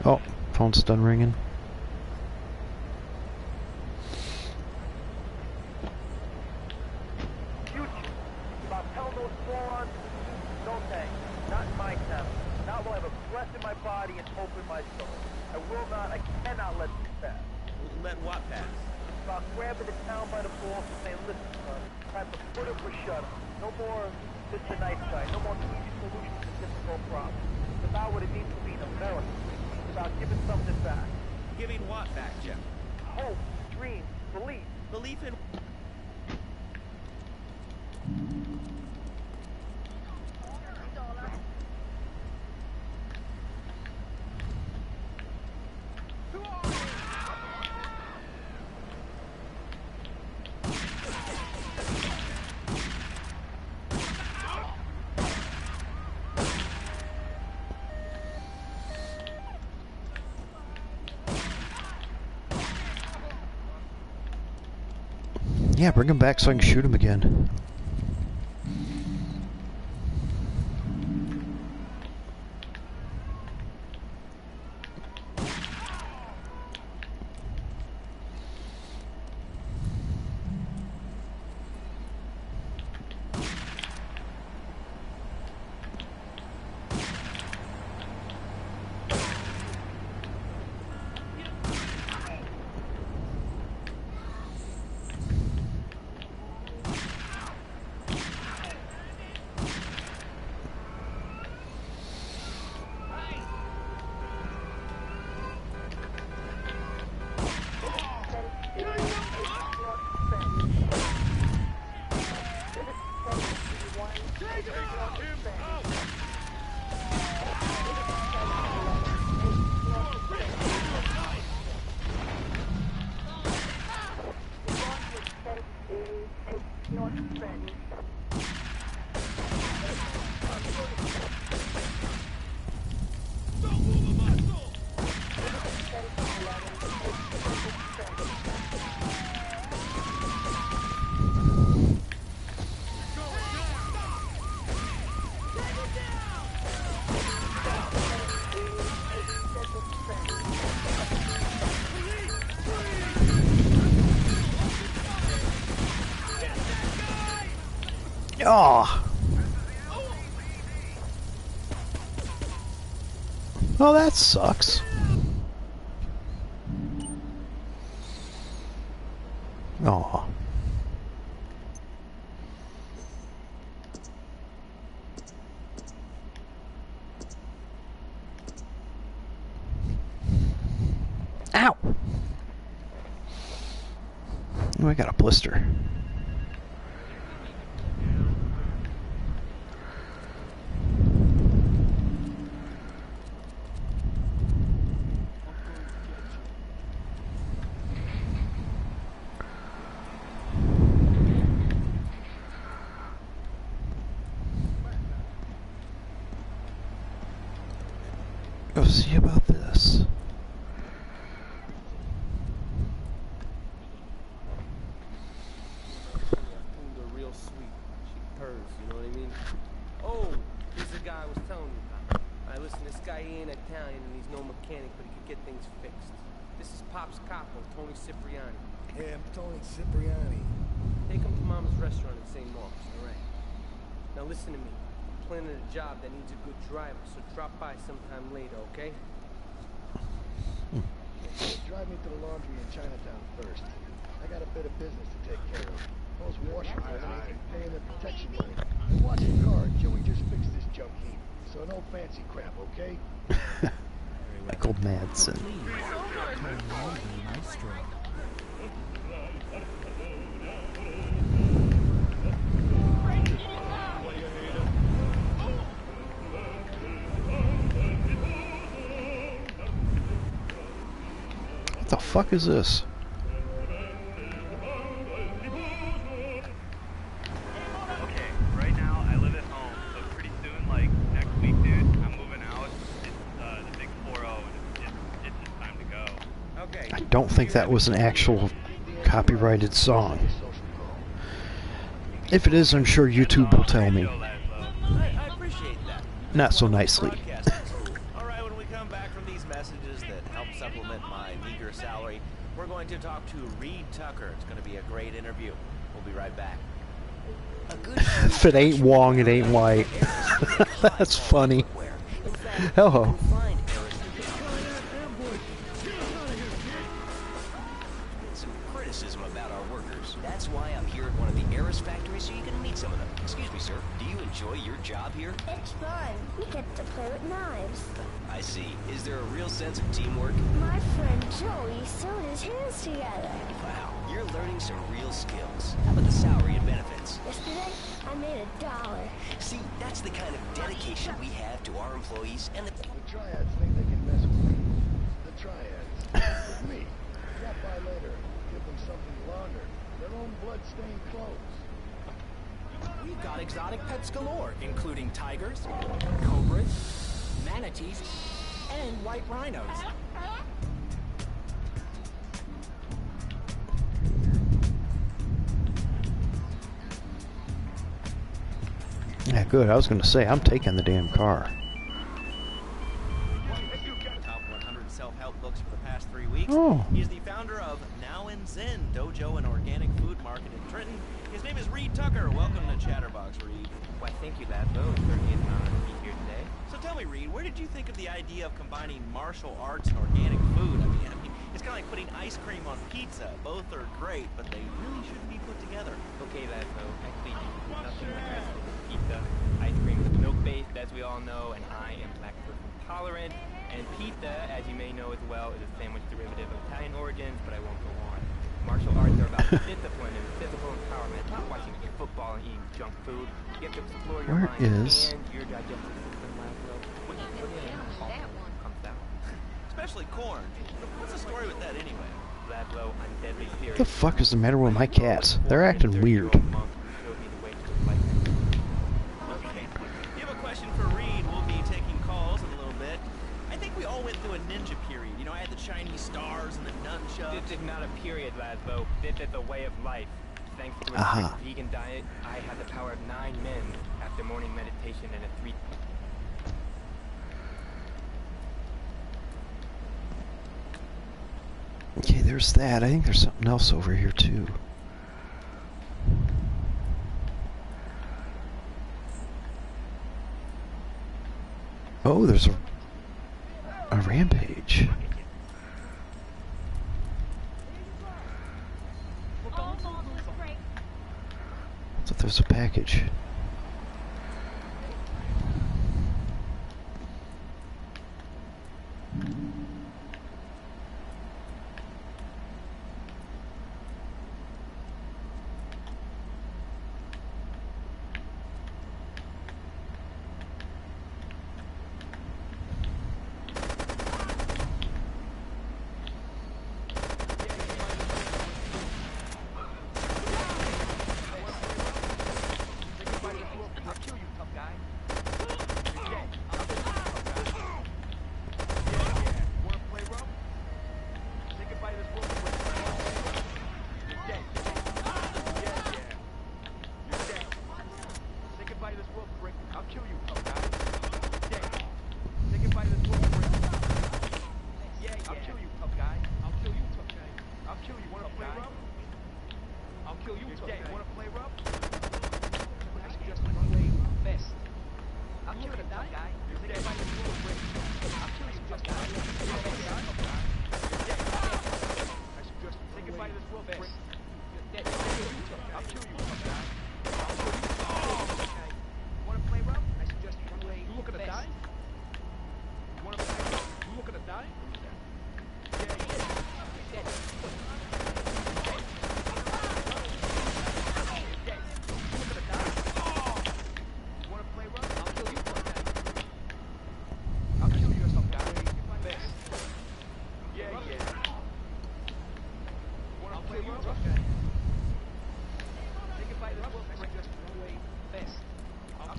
Oh, phone's done ringing. Future. About telling those morons, no thanks. Not in my town. Not while I have a breath in my body and hope in my soul. I will not, I cannot let town by the pool saying, listen, son, time to put up or shut up. No more just a nice guy. No more easy solutions to difficult problems. It's about what it means to be an American. It's about giving something back. Giving what back, Jim? Hope, dreams, belief. Belief in... Yeah, bring him back so I can shoot him again. Oh. Oh, that sucks. Oh. Ow. Oh, I got a blister. Go see about this. Real sweet. She purrs, you know what I mean? Oh, here's the guy I was telling you about. Alright, listen, this guy he ain't Italian and he's no mechanic, but he could get things fixed. This is Pop's capo, Tony Cipriani. Hey, I'm Tony Cipriani. Take him to Mama's restaurant in St. Mark's, alright? Now listen to me. I'm planning a job that needs a good driver, so drop by sometime later, okay? Drive me to the laundry in Chinatown first. I got a bit of business to take care of. Those washing women ain't paying their protection money. And watch your car until we just fix this junk heap. So no fancy crap, okay? Michael Madsen. What the fuck is this? Okay, right now I live at home, so pretty soon, like next week, dude, I'm moving out. It's the big 4-0, and it's just time to go. Okay. I don't think that was an actual copyrighted song. If it is, I'm sure YouTube will tell me. I appreciate that. Not so nicely. Alright, when we come back from these messages that help supplement my meager salary, we're going to talk to Reed Tucker. It's going to be a great interview. We'll be right back. If it ain't Wong, it ain't White. That's funny. Hello. Some criticism about our workers That's why I'm here at one of the Eris factories so you can meet some of them. Excuse me, sir. Do you enjoy your job here? It's fun. We get to play with knives. I see. Is there a real sense of teamwork? My friend Joey sewed his hands together. Wow, you're learning some real skills. How about the salary and benefits? Yesterday, I made $1. See, that's the kind of dedication we have to our employees and the Triads think they can mess with me. The Triads. With me. Drop by later. Give them something to launder. Their own blood-stained clothes. We've got exotic pets galore, including tigers, cobras, manatees, and white rhinos. Yeah, good. I was going to say, I'm taking the damn car. Top 100 self-help books for the past 3 weeks. Oh. He's the founder of Now and Zen Dojo and Organic Food Market in Trenton. His name is Reed Tucker. Welcome to Chatterbox, Reed. Why, thank you, Laszlo. It's certainly an honor to be here today. So tell me, Reed, where did you think of the idea of combining martial arts and organic food? I mean, it's kind of like putting ice cream on pizza. Both are great, but they really shouldn't be put together. Okay, Laszlo. Actually, nothing interested in pizza. Ice cream is milk-based, as we all know, and I am lactose intolerant. And pizza, as you may know as well, is a sandwich derivative of Italian origins, but I won't go on. Martial arts are about discipline and physical empowerment, not watching football and eating junk food. You have to explore your Where mind is- and your digestive system, Laszlo. What comes out. Especially corn. What's the story with that anyway? Laszlo, I'm deadly serious. What the fuck is the matter with my cats? They're acting weird. You have a question for Reed? We'll be taking calls in a little bit. I think we all went through a ninja period. You know, I had the Chinese stars and the nunchucks. This is not a period, Laszlo. This is a way of life. Thanks to a Aha. strict vegan diet, I have the power of 9 men after morning meditation and a 3... Okay, there's that. I think there's something else over here, too. Oh, there's a rampage. I thought there was a package.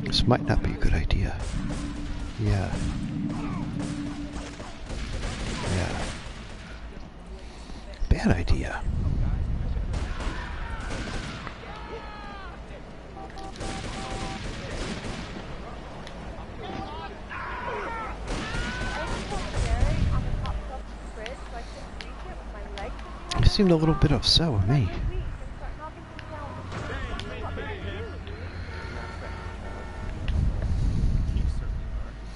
This might not be a good idea. Yeah. Yeah. Bad idea. He seemed a little bit upset with me.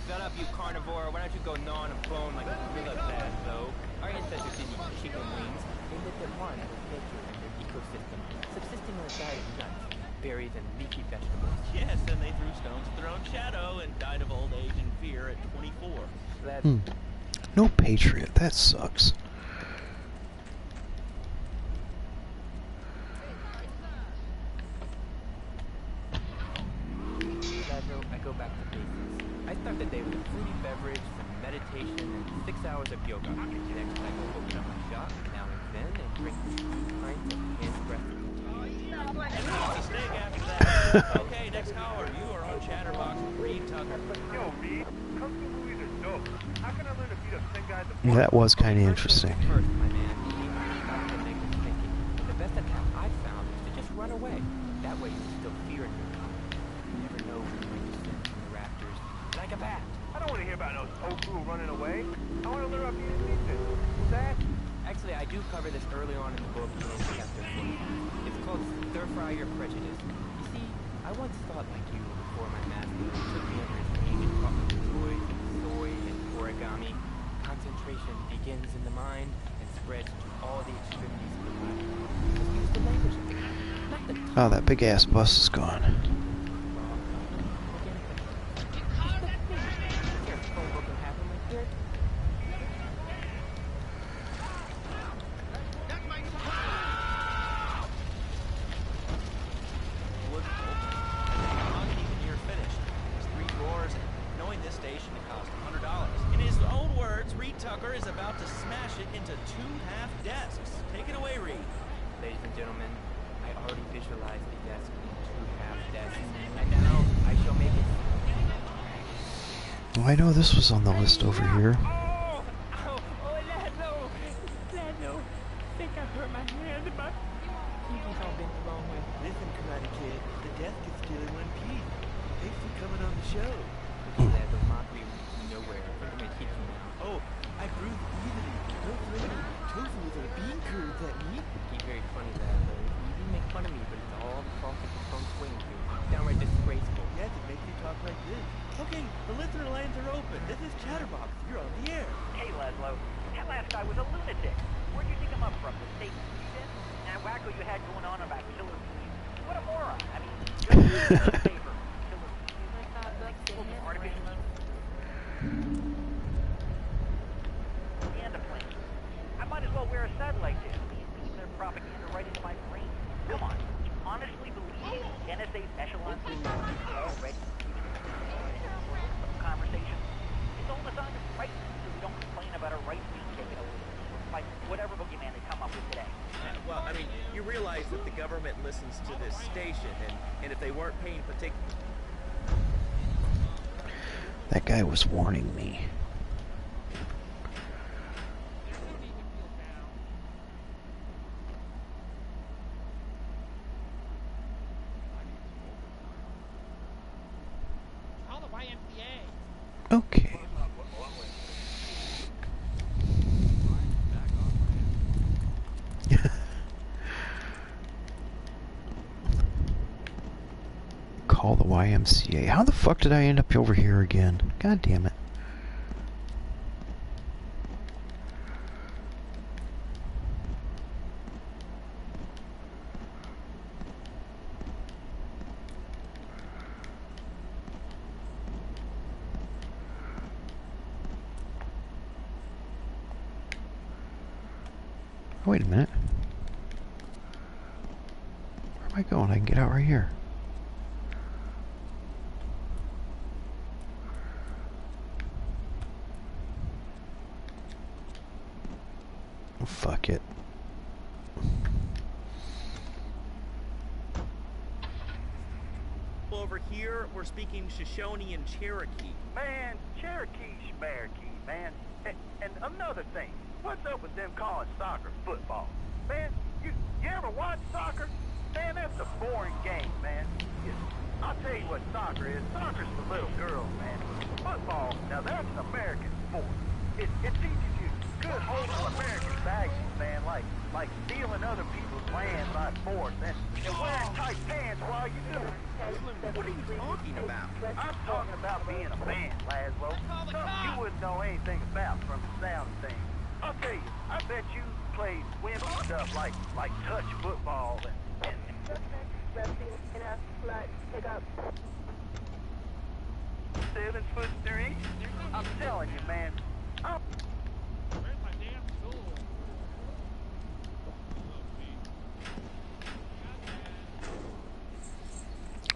Shut up, you carnivore. Why don't you go gnaw on a bone like a gorilla, Laszlo? Our ancestors didn't eat chicken wings. They lived at one with nature and their ecosystem. Such That guy is nuts. Berries and leafy vegetables. Yes, and they threw stones at their own shadow and died of old age and fear at 24. No Patriot. That sucks. I go back to basics. I start the day with a fruity beverage, some meditation, and 6 hours of yoga. Next, I go open up my shop, now and then, and drink 2 pints of hand breath. Steak after that. Okay, next caller. You are on Chatterbox with Reed Tucker. Yo, Reed, kung fu movies are dope. How can I learn to beat up 10 guys at Yeah, that was kind of interesting. First, my man, you need to stop the negative thinking. The best attack I've found is to just run away. That way you still fear in your heart. You never know when you're going to descend from the rafters like a bat. I don't want to hear about no tofu running away. I want to learn about being decent. What's that? Actually, I do cover this early on in the book in chapter 4. It's called Stir Fry Your Prejudice. You see, I once thought like you before my master took me under his wing and taught me toys and soy and origami. Concentration begins in the mind and spreads to all the extremities of the body. Just use the language of the mind, not the tongue. Oh, that big ass bus is gone. Tucker is about to smash it into 2 half desks. Take it away, Reed. Ladies and gentlemen, I already visualized the desk in 2 half desks, and now I shall make it. Oh, I know this was on the list over here. Lando! Think I hurt my hand, but TV's all been the wrong way. Listen, Karate Kid, the desk is still in one piece. Thanks for coming on the show. Lando, mockery nowhere. I'm gonna keep you now. Oh, I brewed the evening. Don't throw any tofu with our bean curds at me. Keep very funny, Lando. You make fun of me, but it's all the fault of your phone swing to. Downright disgraceful. Yeah, to make you talk like this. Okay, the listener lines are open. This is Chatterbox. You're on the air. Hey, Laszlo. That last guy was a lunatic. Where'd you dig him up from? The state prison? That wacko you had going on about killer bees? What a moron. I mean, just paper. Killer bees. Artificial. I might as well wear a satellite dish. Their propaganda right into my brain. Come on. Honestly believe NSA's echelon system is already conversation. It's all designed to frighten us so we don't complain about our rights being taken away. Like whatever boogeyman they come up with today. Well, I mean, you realize that the government listens to this station, and if they weren't paying particular... That guy was warning me. Okay. Call the YMCA. How the fuck did I end up over here again? God damn it. Wait a minute. Where am I going? I can get out right here. Oh, fuck it. Over here, we're speaking Shoshone and Cherokee. Man, Cherokee, Schmerokee, man. And another thing, what's up with them calling soccer football? Man, you ever watch soccer? Man, that's a boring game, man. I'll tell you what soccer is. Soccer's for little girls, man. Football, now that's an American sport. It teaches you good wholesome American values, man, like stealing other people's land by force and wearing tight pants while you do it. What are you talking about? I'm talking about being a man, Laszlo. Something you wouldn't know anything about from the sound of things. I'll tell you, I bet you played wimpy stuff like touch football and than footsteering. I'm telling you, man.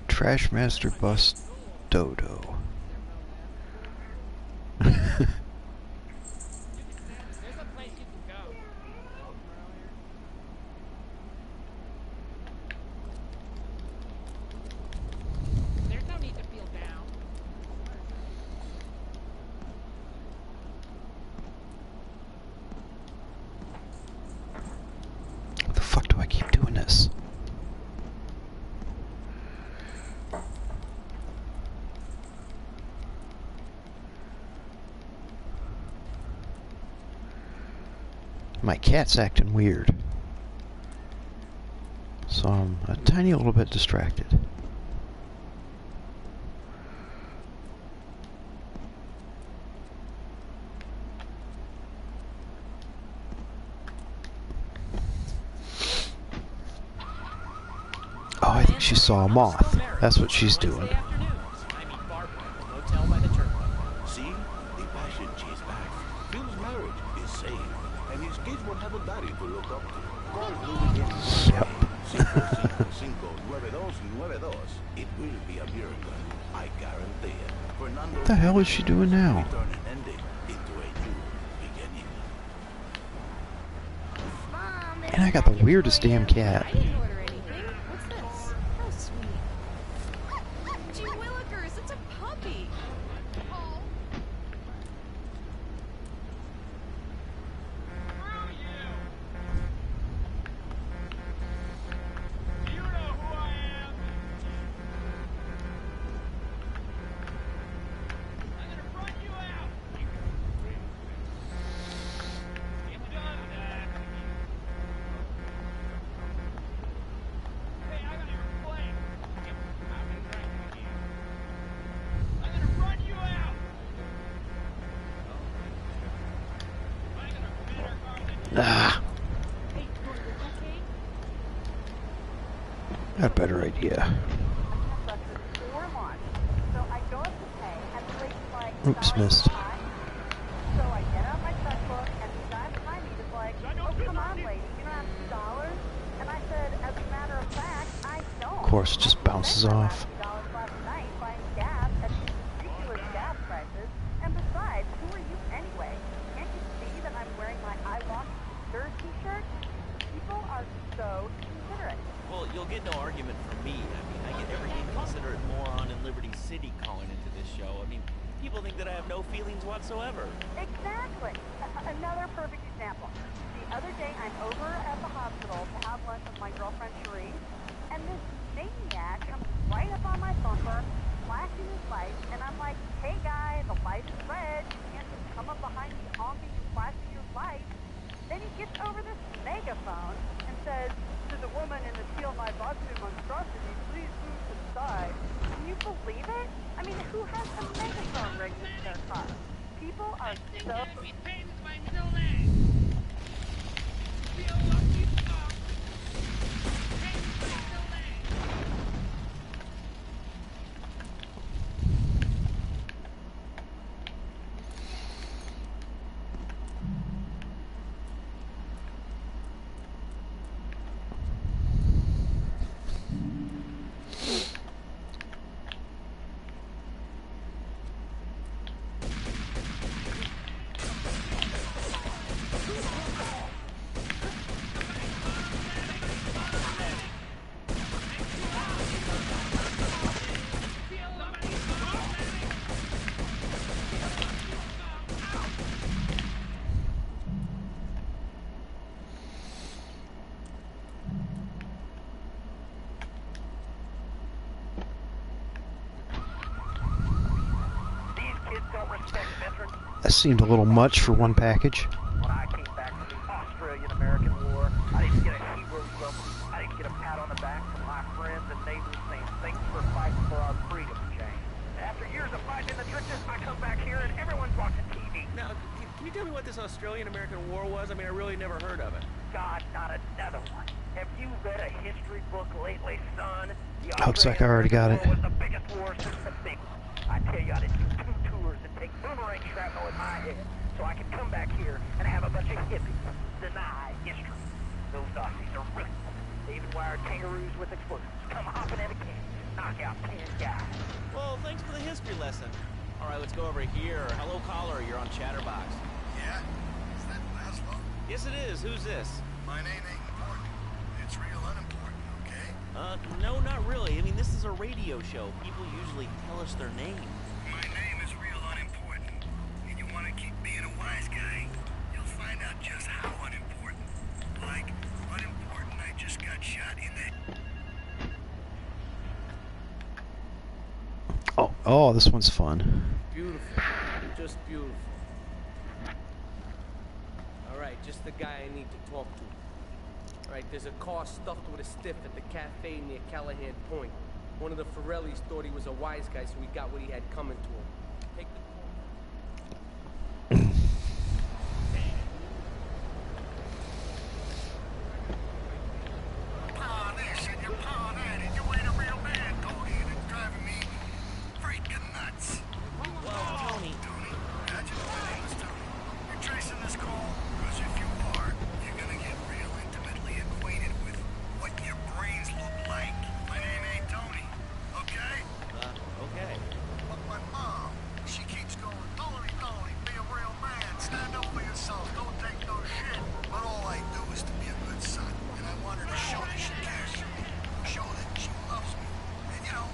Trashmaster Bus Dodo. What the fuck do I keep doing this? My cat's acting weird, so I'm a tiny little bit distracted. Oh, I think she saw a moth. That's what she's doing. See? The passion chase back. Phil's marriage is safe, and his kids will have a daddy to look up to. Call Louis in. Yep. It will be a miracle. I guarantee it. Fernando, What the hell is she doing now? turn an ending into a new beginning. And I got the weirdest damn cat. I didn't order anything. What's this? How sweet. Gee willikers, it's a puppy. Oh. Ah. Got a better idea. Oops, missed. So I get out my checkbook, and the guy behind me was like, oh, come on, lady, you don't have $2? And I said, as a matter of fact, I don't. Of course, it just bounces off. $2 last night buying gas at these ridiculous gas prices. And besides, who are you anyway? Can't you see that I'm wearing my I Walk Third t-shirt? People are so considerate. Well, you'll get no argument from me. I mean, I get every inconsiderate moron in Liberty City calling into this show. I mean, people think that I have no feelings whatsoever. Exactly. Another perfect example. The other day, I'm over at the hospital to have lunch with my girlfriend Cherie, and this maniac comes right up on my bumper, flashing his lights, and I'm like, hey guy, the light is red. You can't just come up behind me honking and flashing your lights. Then he gets over this megaphone and says, to the woman in the teal monstrosity, please move to the side. Can you believe it? I mean, who has a megaphone rigged into their car? People are so... That seemed a little much for one package. When I came back from the Australian-American War, I didn't get a heroism. I didn't get a pat on the back from my friends and neighbors saying, thanks for fighting for our freedom, Jane. After years of fighting in the trenches, I come back here and everyone's watching TV. Now, can you tell me what this Australian-American War was? I mean, I really never heard of it. God, not another one. Have you read a history book lately, son? Looks like I already got it. Was the biggest war since the big one. I tell you, I did do 2 tours and take boomerang shrapnel in my head so I could come back here and have a bunch of hippies deny history. Those Aussies are ruthless. They even wired kangaroos with explosives. Come hopping in a can, knock out 10 guys. Well, thanks for the history lesson. All right, let's go over here. Hello, caller. You're on Chatterbox. Yeah? Is that Laszlo? Yes, it is. Who's this? My name ain't important. It's real unimportant, okay? No, not really. I mean, this is a radio show. People usually tell us their name. My name is real unimportant. And you want to keep being a wise guy, you'll find out just how unimportant. Like, unimportant I just got shot in the... Oh, this one's fun. Beautiful. Just beautiful. Alright, just the guy I need to talk to. Alright, there's a car stuffed with a stiff at the cafe near Callahan Point. One of the Forellis thought he was a wise guy, so he got what he had coming to him. Take the Paw this and you paw that, and you ain't a real man, Tony, and it's driving me freaking nuts. Well, Tony. Tony, imagine my name is Tony. You're tracing this call? Because if you are, you're gonna get real intimately acquainted with what your brains look like. My name ain't Tony, okay? Okay. But my mom, she keeps going, Tony, Tony, be a real man, stand up for yourself, don't take no shit. But all I do is to be a good son, and I want her to show that she cares for me, show that she loves me, and you know,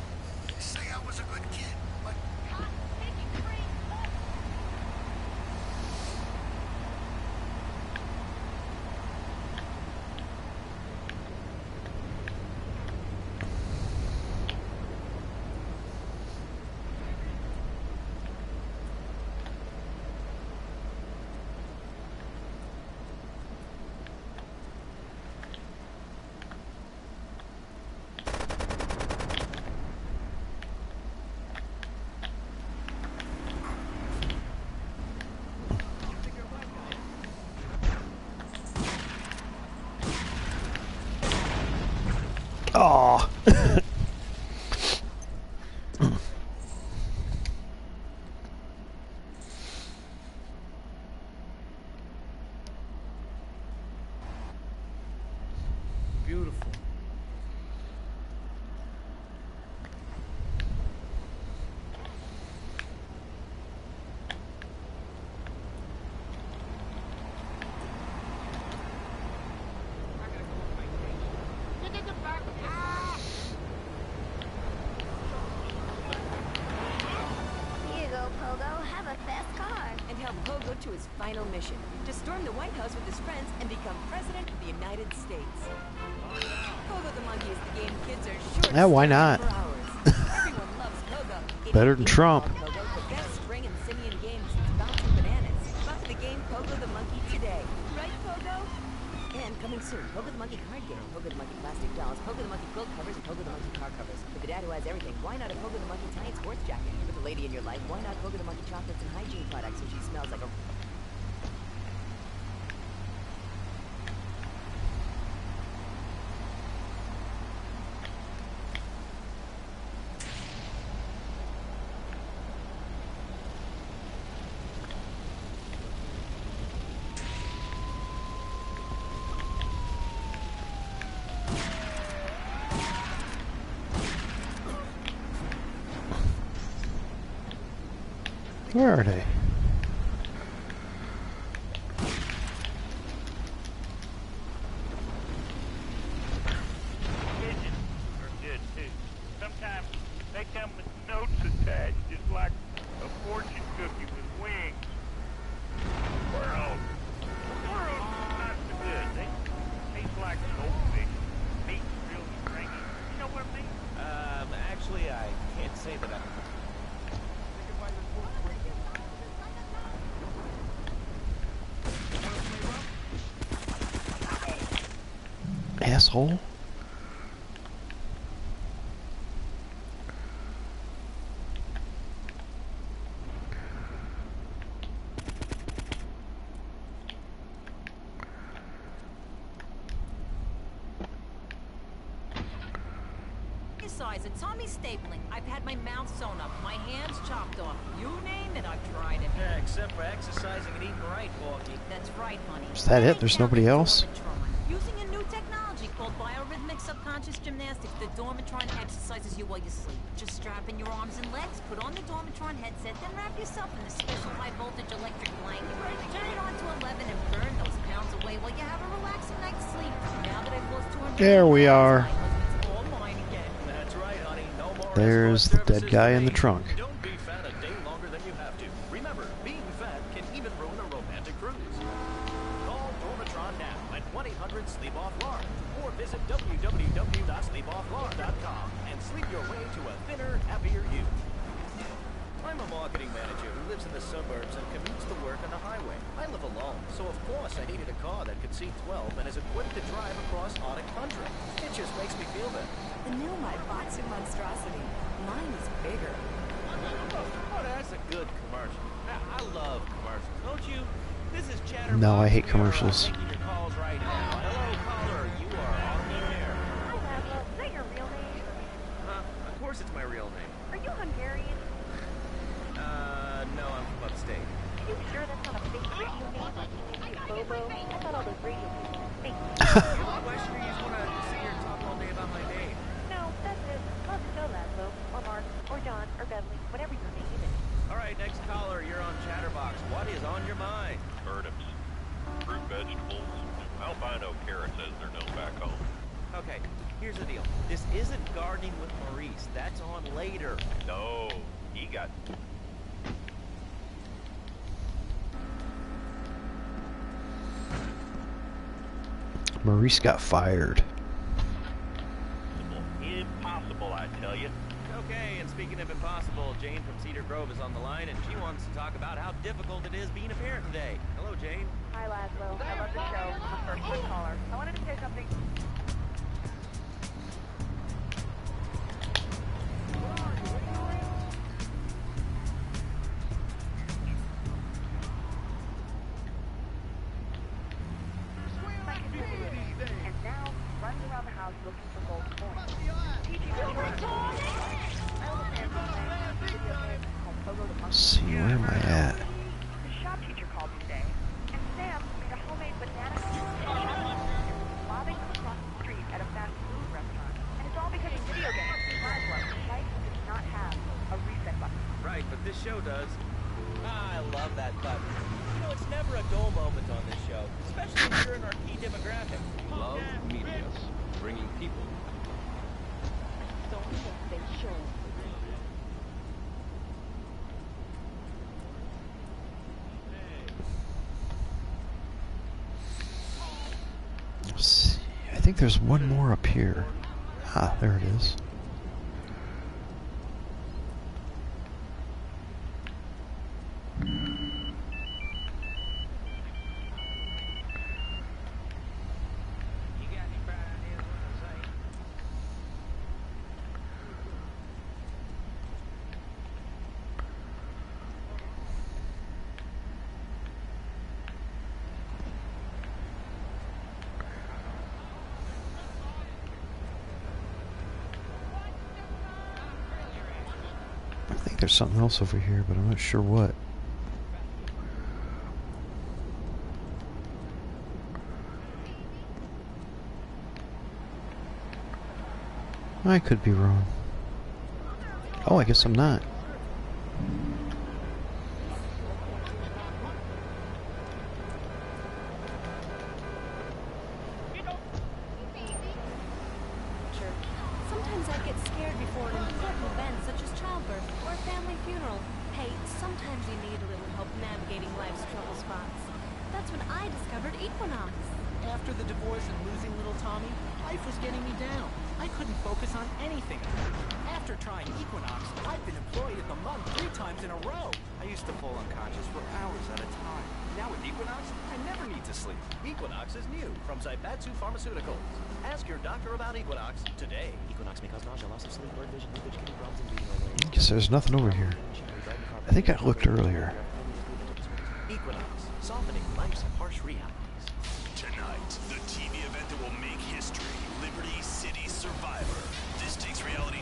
say I was a good kid, but... Aw. beautiful. Here you go, Pogo. Have a fast car. And help Pogo to his final mission, to storm the White House with his friends and become President of the United States. Pogo the Monkey is the game kids are sure to Yeah, why stare not? at for hours. Everyone loves Pogo. It Better ain't than easy, Trump. Pogo, the best spring and simian game since bouncing bananas. Buy the game Pogo the Monkey today. Right, Pogo? And coming soon, Pogo the Monkey card game, Pogo the Monkey plastic dolls, Pogo the Monkey quilt covers, and Pogo the Monkey car covers. With the dad who has everything, why not a Pogo the Monkey tiny sports jacket? With the lady in your life, why not Pogo the Monkey chocolates and hygiene products so she smells like a... Where are they? Pigeons are good too. Sometimes they come with notes attached, just like a fortune cookie with wings. Squirrels. Squirrels are not so good. They taste like goldfish. Meat's real stringy. You know what I mean? Actually, I can't say that I'm... Asshole. exerciser, tummy stapling. I've had my mouth sewn up, my hands chopped off. You name it, I've tried it. Yeah, except for exercising and eating right, Porky. That's right, honey. Is that it? There's nobody else? Using a new technology called biorhythmic subconscious gymnastics, the Dormitron exercises you while you sleep. Just strap in your arms and legs, put on the Dormitron headset, then wrap yourself in the special high-voltage electric blanket. Turn it on to 11 and burn those pounds away while you have a relaxing night's sleep. Now that I've lost 200 There we are. That's right, honey. No more There's the dead guy in the trunk. Don't be fat a day longer than you have to. Remember, being fat can even ruin a romantic cruise. Call Dormitron now at 1-800-SLEEP-OFF-LARN or visit www.sleepofflarn.com and sleep your way to a thinner, happier you. I'm a marketing manager who lives in the suburbs and commutes to work on the highway. I live alone, so of course I needed a car that could seat 12 and is equipped to drive across Arctic tundra. It just makes me feel better. The new My Boxing Monstrosity. Mine is bigger. Oh, that's a good commercial. I love commercials, don't you? This is Chatter. No, I hate commercials. Taking your calls right now. Hello, caller. You are on the air. Hi, Laszlo. Is that your real name? Of course it's my real name. Are you Hungarian? No, I'm from upstate. Are you sure that's not a fake radio name like Bobo? I thought all those radio people were fake. You're the Westerner. You just want to sit here and talk all day about my name. No, that's it. Love to know Laszlo, or Mark, or John, or Beverly, whatever your name is. All right, next caller. You're on Chatterbox. What is on your mind? Turnips, fruit vegetables, albino carrots as they're known back home. Okay, here's the deal. This isn't Gardening with Maurice. That's on later. No, he got... Maurice got fired. Impossible, I tell you. Okay, and speaking of impossible, Jane from Cedar Grove is on the line, and she wants to talk about how difficult it is being a parent today. Hello, Jane. Hi, Laszlo. I love the show. I'm a first-time caller. I wanted to say something. And now runs around the house looking for gold coins. Let's see, where am I at? The shop teacher called me today, and Sam made a homemade banana bobbing across the street at a fast food restaurant. And it's all because of video games. Life does not have a reset button. Right, but this show does. I love that button. You know, it's never a dull moment on this show, especially if you're in our key demographic. Love Media, bringing people. Let's see. I think there's one more up here. Ah, there it is. I think there's something else over here, but I'm not sure what. I could be wrong. Oh, I guess I'm not. Sometimes I get scared before an important event such as childbirth or a family funeral. Hey, sometimes you need a little help navigating life's trouble spots. That's when I discovered Equinox. After the divorce and losing little Tommy, life was getting me down. I couldn't focus on anything. After trying Equinox, I've been Employee of the Month 3 times in a row. I used to fall unconscious for hours at a time. Now with Equinox, I never need to sleep. Equinox is new from Zaibatsu Pharmaceuticals. Ask your doctor about Equinox today. Equinox may cause nausea, loss of sleep, blurred vision, leakage, kidney problems, and bleeding over. Guess there's nothing over here. I think I looked earlier. Equinox, softening life's harsh realities. Tonight, the TV event that will make history, Liberty City Survivor. This takes reality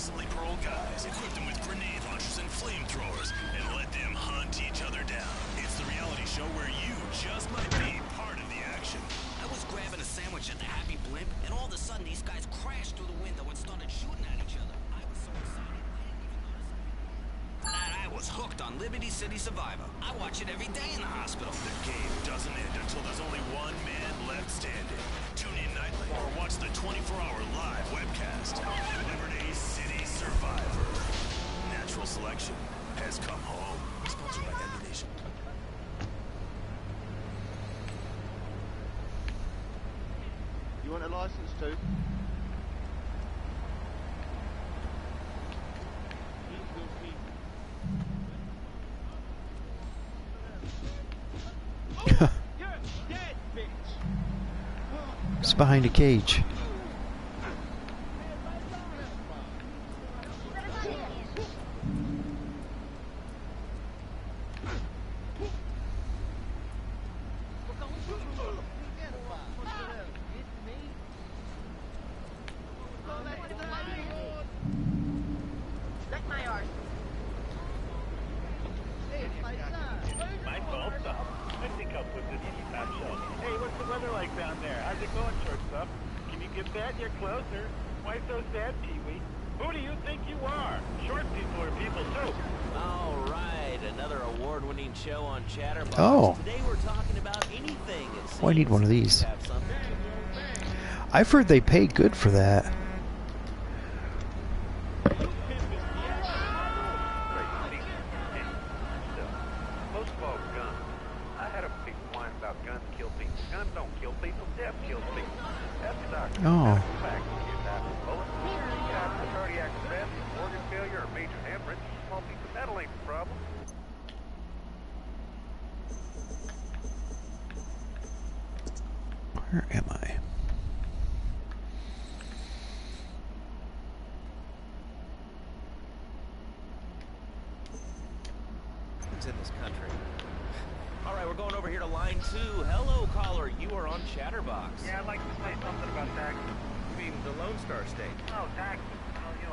recently paroled guys, equip them with grenade launchers and flamethrowers, and let them hunt each other down. It's the reality show where you just might be part of the action. I was grabbing a sandwich at the Happy Blimp, and all of a sudden these guys crashed through the window and started shooting at each other. I was so excited, I was hooked on Liberty City Survivor. I watch it every day in the hospital. The game doesn't end until there's only one man left standing. Tune in nightly or watch the 24-hour live webcast. Liberty City Survivor. Natural selection has come home. Sponsored by Ammunition. You want a license too? It's behind a cage. My fault, Stop. I think I'll put this in the top shelf. Hey, what's the weather like down there? How's it going, shortstop? Can you get that? You're closer. Why so sad, Pee-wee? Who do you think you are? Short people are people, too. All right, another award-winning show on Chatterbox. Oh. Today we're talking about anything. Oh, I need one of these. Have something. I've heard they pay good for that. Most of all, guns. I had a big whine about guns kill people. Guns don't kill people. Death kills people. That's the doctor. Oh. Fact, you die from bullets. You die from cardiac arrest, organ failure, or major hemorrhage. Small piece of metal ain't the problem. Where am I? It's in this country. All right, we're going over here to line 2. Hello, caller. You are on Chatterbox. Yeah, I'd like to say something about taxes. You mean the Lone Star State? No, taxes.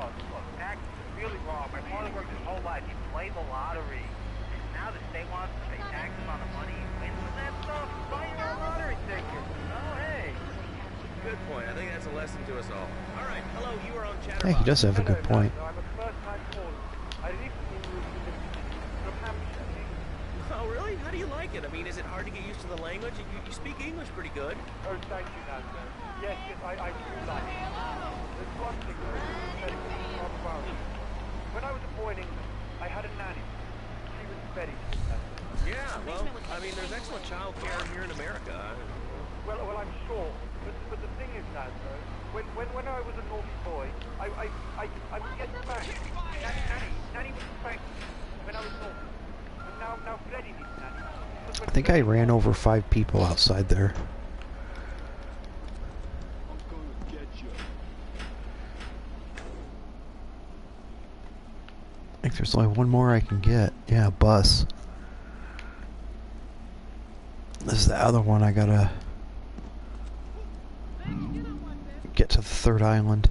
Look, taxes are really wrong. My father worked his whole life. He played the lottery. Now the state wants to pay taxes on the money he wins with that stuff. Buy your own lottery ticket. Oh, hey. Good point. I think that's a lesson to us all. All right, hello. You are on Chatterbox. Yeah, he does have a good point. I'm a first-time caller. I recently moved from Hampshire. Oh, really? How do you like it? I mean, is it hard to get used to the language? You speak English pretty good. Oh, thank you, Nancy. Yes, I do like it. There's one thing though, that is not about it. When I was a boy in England, I had a nanny. She was very successful. Yeah, well, I mean, there's excellent child care here in America. Well, I'm sure. But the thing is, Nancy, when I was a naughty boy, I would get spanked. Nanny would spank me when I was naughty. And now Freddie needs nanny. I think I ran over 5 people outside there. I think there's only one more I can get. Yeah, bus. This is the other one I gotta get to the 3rd island.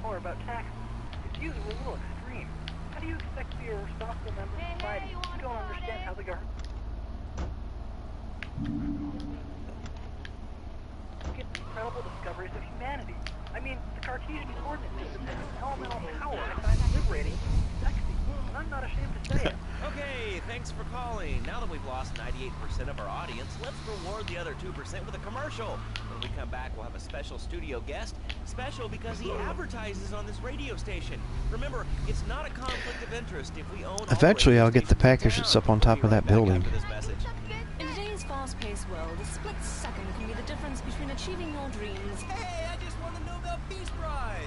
More about taxes. It's usually a little extreme. How do you expect to be a responsible member of society if you don't understand how the government... Get incredible discoveries of humanity. I mean, the Cartesian coordinate system has elemental power. I find it liberating, sexy, and I'm not ashamed to say it. Okay, thanks for calling. Now that we've lost 98% of our audience, let's reward the other 2% with a commercial. When we come back, we'll have a special studio guest. Special because he advertises on this radio station. Remember, it's not a conflict of interest if we own all Eventually radio I'll get the stations in package town. that's up on top of that building. After this message. In today's fast-paced world, a split second can be the difference between achieving your dreams Hey, I just won the Nobel Peace Prize!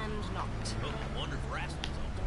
and not. Oh, I wonder if Rasmussen's on.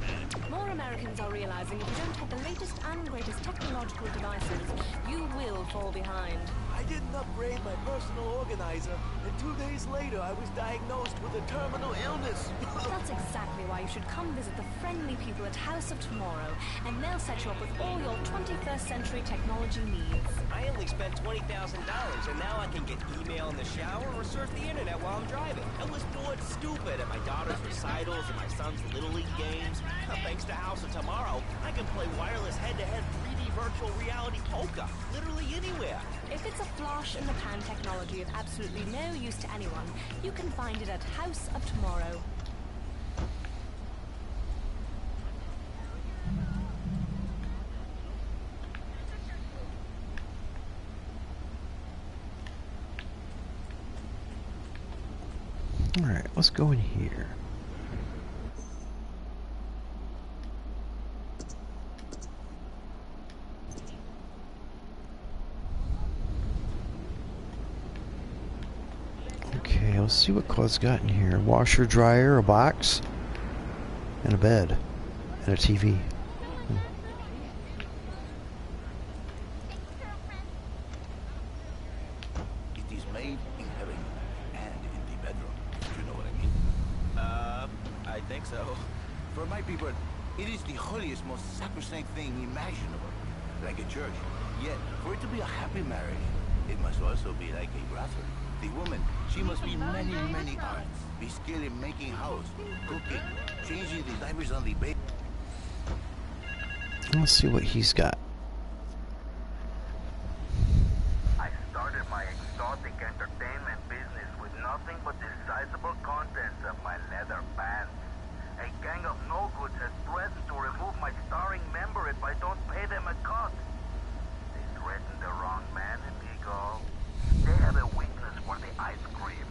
More Americans are realizing if you don't have the latest and greatest technological devices, you will fall behind. I didn't upgrade my personal organizer, and 2 days later I was diagnosed with a terminal illness. That's exactly why you should come visit the friendly people at House of Tomorrow, and they'll set you up with all your 21st century technology needs. I only spent $20,000, and now I can get email in the shower or surf the internet while I'm driving. I was bored stupid at my daughter's recitals and my son's Little League games. Thanks to House of Tomorrow, I can play wireless head-to-head 3D virtual reality poker, literally anywhere. If it's a flash-in-the-pan technology of absolutely no use to anyone, you can find it at House of Tomorrow. Alright, let's go in here. Okay, let's see what Claude's got in here. Washer, dryer, a box, and a bed, and a TV. It is made in heaven and in the bedroom. Do you know what I mean? I think so. For my people, it is the holiest, most sacrosanct thing imaginable. Like a church. Yet, for it to be a happy marriage, it must also be like a brothel. The woman, she must be many, many arts. Be skilled in making house, cooking, changing the diapers on the baby. Let's see what he's got. I started my exotic entertainment business with nothing but the sizable contents of my leather pants. A gang of no-goods has threatened to remove my starring member if I don't pay them a cut. They threatened the wrong man, amigo. They have a weakness for the ice cream.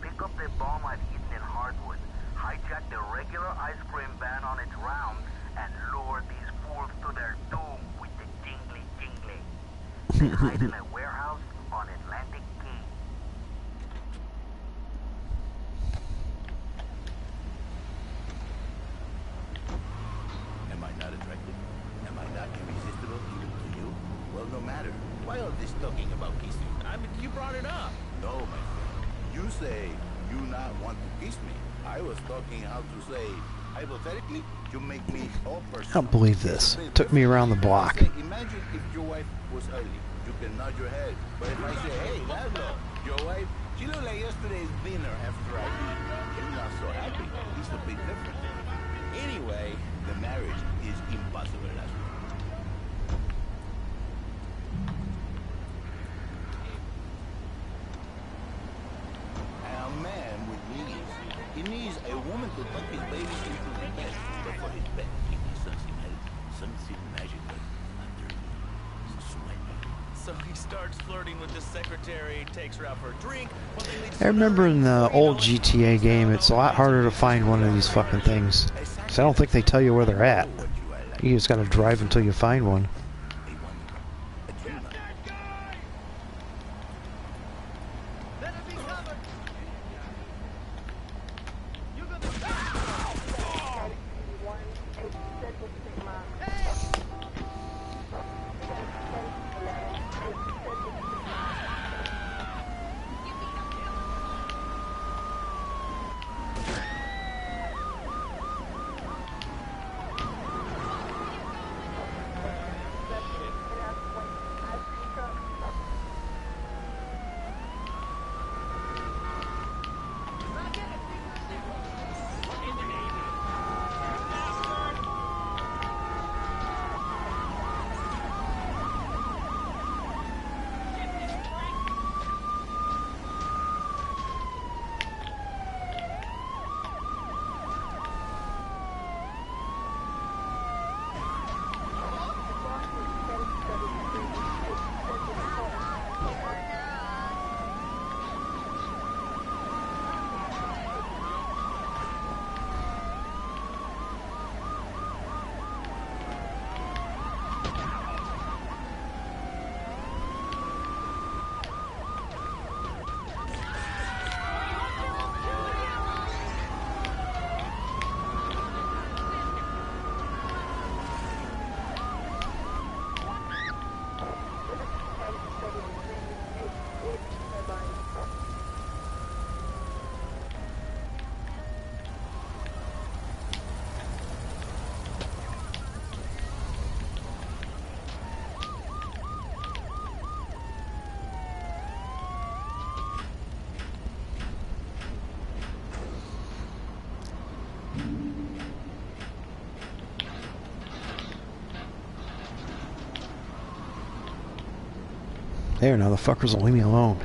Pick up the bomb I've hidden in Hardwood, hijack the regular ice cream van on its rounds, and lure these fools to their doom with the jingly. They hide in a warehouse on Atlantic Key. Am I not attractive? Am I not irresistible even to you? Well, no matter. Why all this talking about kissing? I mean, you brought it up. No, my friend. You say you not want to kiss me. I was talking how to say, hypothetically, you make me all personal. I don't believe this. Took me around the block. Say, imagine if your wife was ugly. You can nod your head. But if I say, hey, Laszlo, your wife, she looked like yesterday's dinner after I eat. You're not so happy. It's a big difference. Anyway, the marriage is impossible, Laszlo. A man with knees. He needs a woman to tuck his baby into the bed. But for his bed, he needs something magical underneath. So he starts flirting with the secretary, takes her out for a drink. I remember in the old GTA game, it's a lot harder to find one of these fucking things. Because I don't think they tell you where they're at. You just gotta drive until you find one. There, now the fuckers will leave me alone.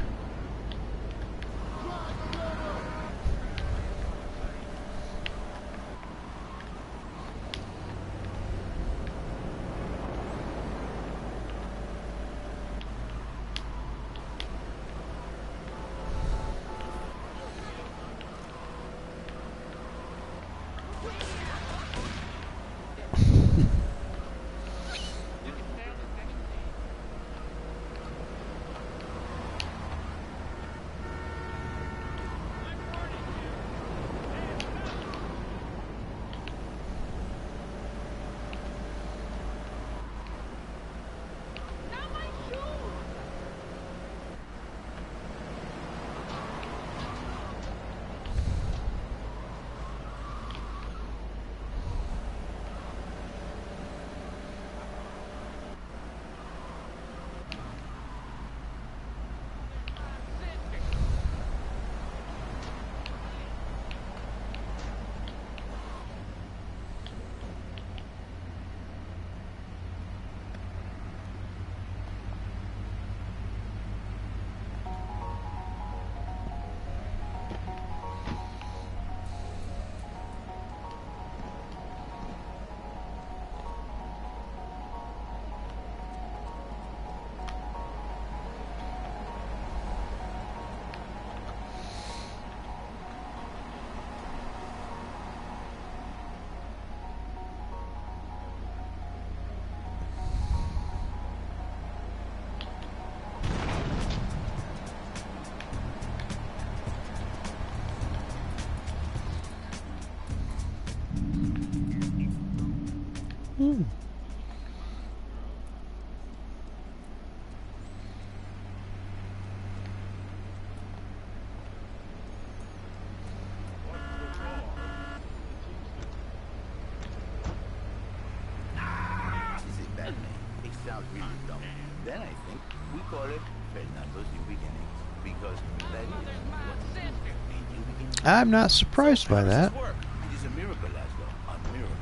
Sounds really dumb. Then I think we call it Fernando's New Beginnings, because that is what it is. I'm not surprised by that. It is a miracle, Laszlo, a miracle.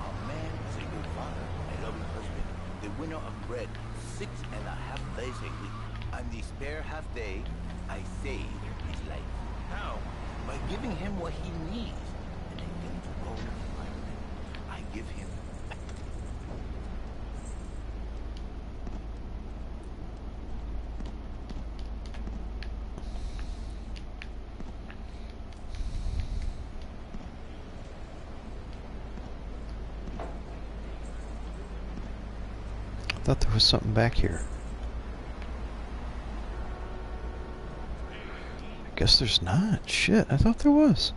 Our man is a good father, a loving husband, the winner of bread 6.5 days a week. On the spare half day, I save his life. How? By giving him what he needs, and then getting to go environment. I give him. I thought there was something back here. I guess there's not. Shit, I thought there was.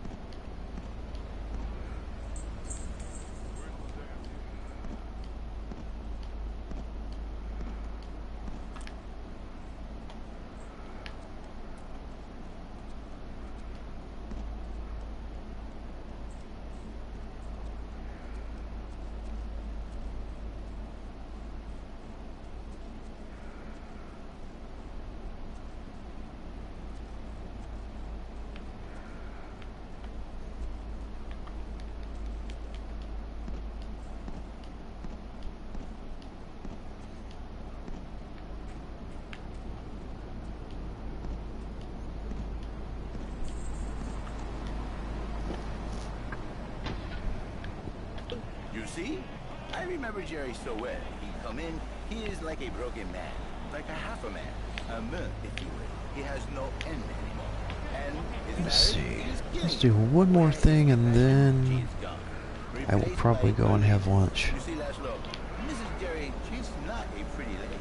You see? I remember Jerry so well. He come in, he is like a broken man, like a half a man, a man, if you will. He has no end anymore. And his Let's see. marriage is killing Let's do one more thing and then I will probably go and have lunch. You see, Laszlo, Mrs. Jerry, she's not a pretty lady.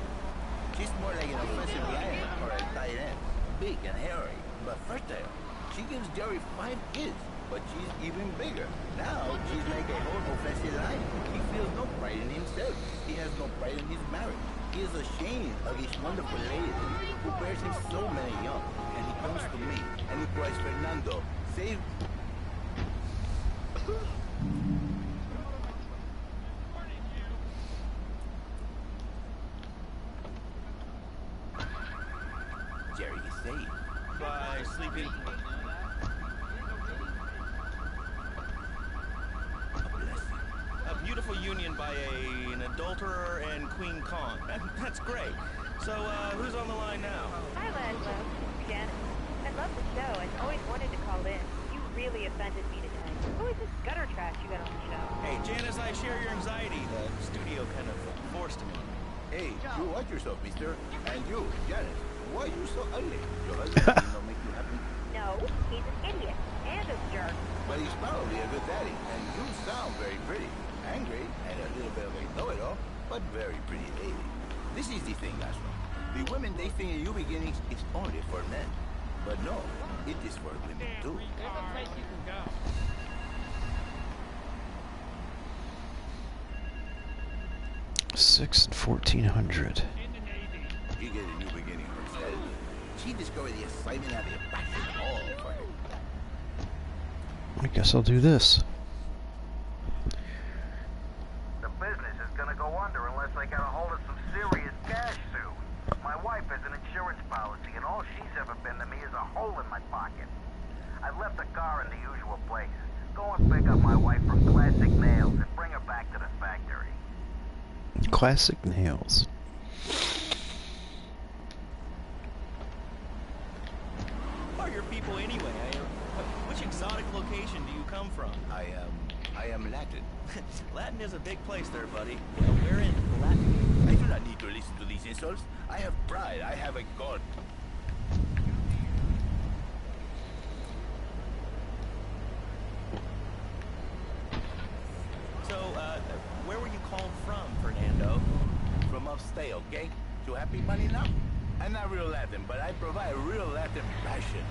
She's more like an offensive lion or a tight end, big and hairy, but fertile. She gives Jerry 5 kids, but she's even bigger. Now, she's like a whole offensive lion. He feels no pride in himself. He has no pride in his marriage. He is ashamed of this wonderful lady who bears him so many young. And he comes to me and he cries, Fernando, save... Jerry is saved. By sleeping. A beautiful union by an adulterer and Queen Kong. That's great. So, who's on the line now? Hi, Laszlo. It's Jen. I love the show and always wanted to call in. You really offended me today. Who is this gutter trash you got on the show? Hey, Janice, I share your anxiety. The studio kind of forced him on me. Hey, you watch yourself, mister. And you, Janet, why are you so ugly? Your husband did not make you happy? No, he's an idiot and a jerk. But he's probably a good daddy, and you sound very pretty. Angry, and a little bit of a know-it-all, but very pretty lady. This is the thing, Laszlo. The women they think in you beginnings is only for men. But no, it is for women too. There's a place you can go. 6 and 1400. You get a new beginning herself. She discovered the excitement of the passion all for her. I guess I'll do this. The business is gonna go under unless I get a hold of some serious cash soon. My wife has an insurance policy, and all she's ever been to me is a hole in my pocket. I've left the car in the usual place. Go and pick up my wife from Classic Nails and bring her back to the factory. Classic Nails. Who are your people anyway? Which exotic location do you come from? I am Latin. Latin is a big place there, buddy. We're in Latin. I do not need to listen to these insults. I have pride. I have a god. So, where were you called from, Fernando? From upstate, okay? To happy money now? I'm not real Latin, but I provide real Latin passion.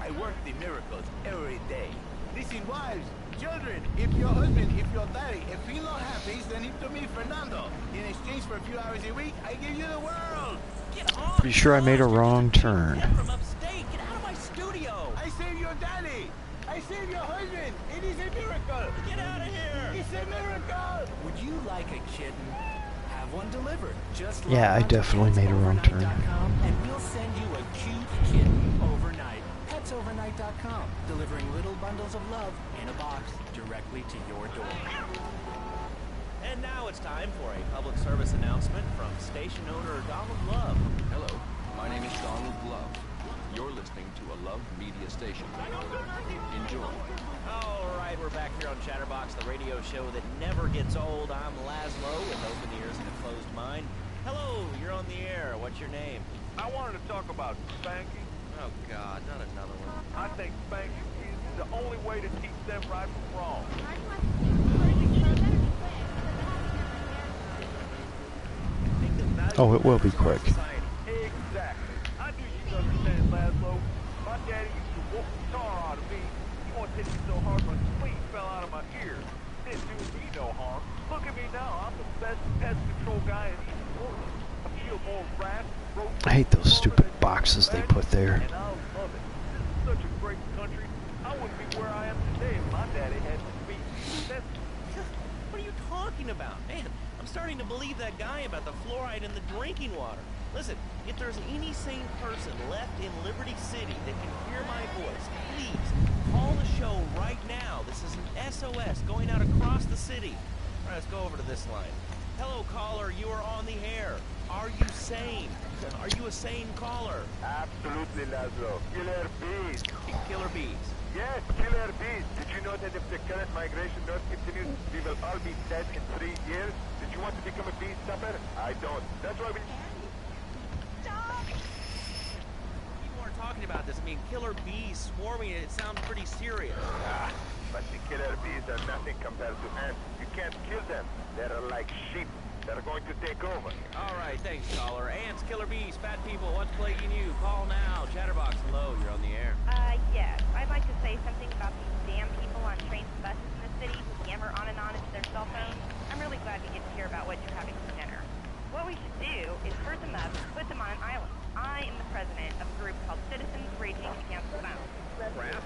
I work the miracles every day. Listen, wives, children, if your husband, if your daddy, if he's not happy, send him to me, Fernando. In exchange for a few hours a week, I give you the world. Get off! Pretty sure I made a wrong turn. From upstate, get out of my studio! I saved your daddy. I saved your husband. It is a miracle. Get out of here! It's a miracle. Would you like a kitten? Have one delivered. Just Yeah, I definitely made a wrong turn. and we'll send you a cute kitten overnight. Petsovernight.com, delivering little bundles of love in a box directly to your door. And now it's time for a public service announcement from station owner Donald Love. Hello, my name is Donald Love. You're listening to a Love Media station. Enjoy. All right, we're back here on Chatterbox, the radio show that never gets old. I'm Laszlo with open ears and a closed mind. Hello, you're on the air. What's your name? I wanted to talk about spanking. Oh, God, not another one. I think spanking is the only way to teach them right from wrong. Oh, it will be quick. Exactly. I knew you'd understand, Laszlo. My daddy used to whoop the tar out of me. He wanted to hit me so hard my spleen fell out of my ear. Didn't do me no harm. Look at me now. I'm the best pest control guy in East Portland. I kill more rats, roaches, I hate those stupid boxes they put there. and I love it. This is such a great country. I wouldn't be where I am today if my daddy hadn't beat me. What are you talking about? Man, I'm starting to believe that guy about the fluoride in the drinking water. Listen, if there's any sane person left in Liberty City that can hear my voice, please call the show right now. This is an SOS going out across the city. All right, let's go over to this line. Hello, caller. You are on the air. Are you sane? Are you a sane caller? Absolutely, Laszlo. Killer bees. Killer bees. Yes, killer bees. Did you know that if the current migration does continue, we will all be dead in 3 years? Did you want to become a bee stopper? I don't. That's why we... People are talking about this. I mean, killer bees swarming, it sounds pretty serious. But the killer bees are nothing compared to ants. You can't kill them. They're like sheep. They're going to take over. All right, thanks, caller. Ants, killer bees, fat people, what's plaguing you? Call now. Chatterbox, hello, you're on the air. Yes. I'd like to say something about these damn people on trains and buses in the city who yammer on and on into their cell phones. I'm really glad we get to hear about what you're having for dinner. What we should do is herd them up and put them on an island. I am the president of a group called Citizens Raging Against the Phone. Crap?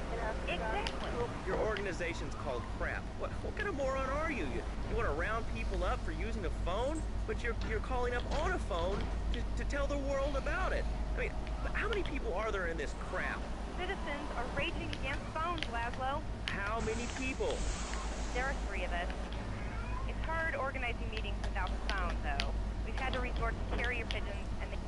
Exactly. Your organization's called Crap. What kind of moron are you? You want to round people up for using a phone? But you're calling up on a phone to tell the world about it. I mean, how many people are there in this crap? Citizens are raging against phones, Laszlo. How many people? There are 3 of us. It's hard organizing meetings without the phone, though. We've had to resort to carrier pigeons and the...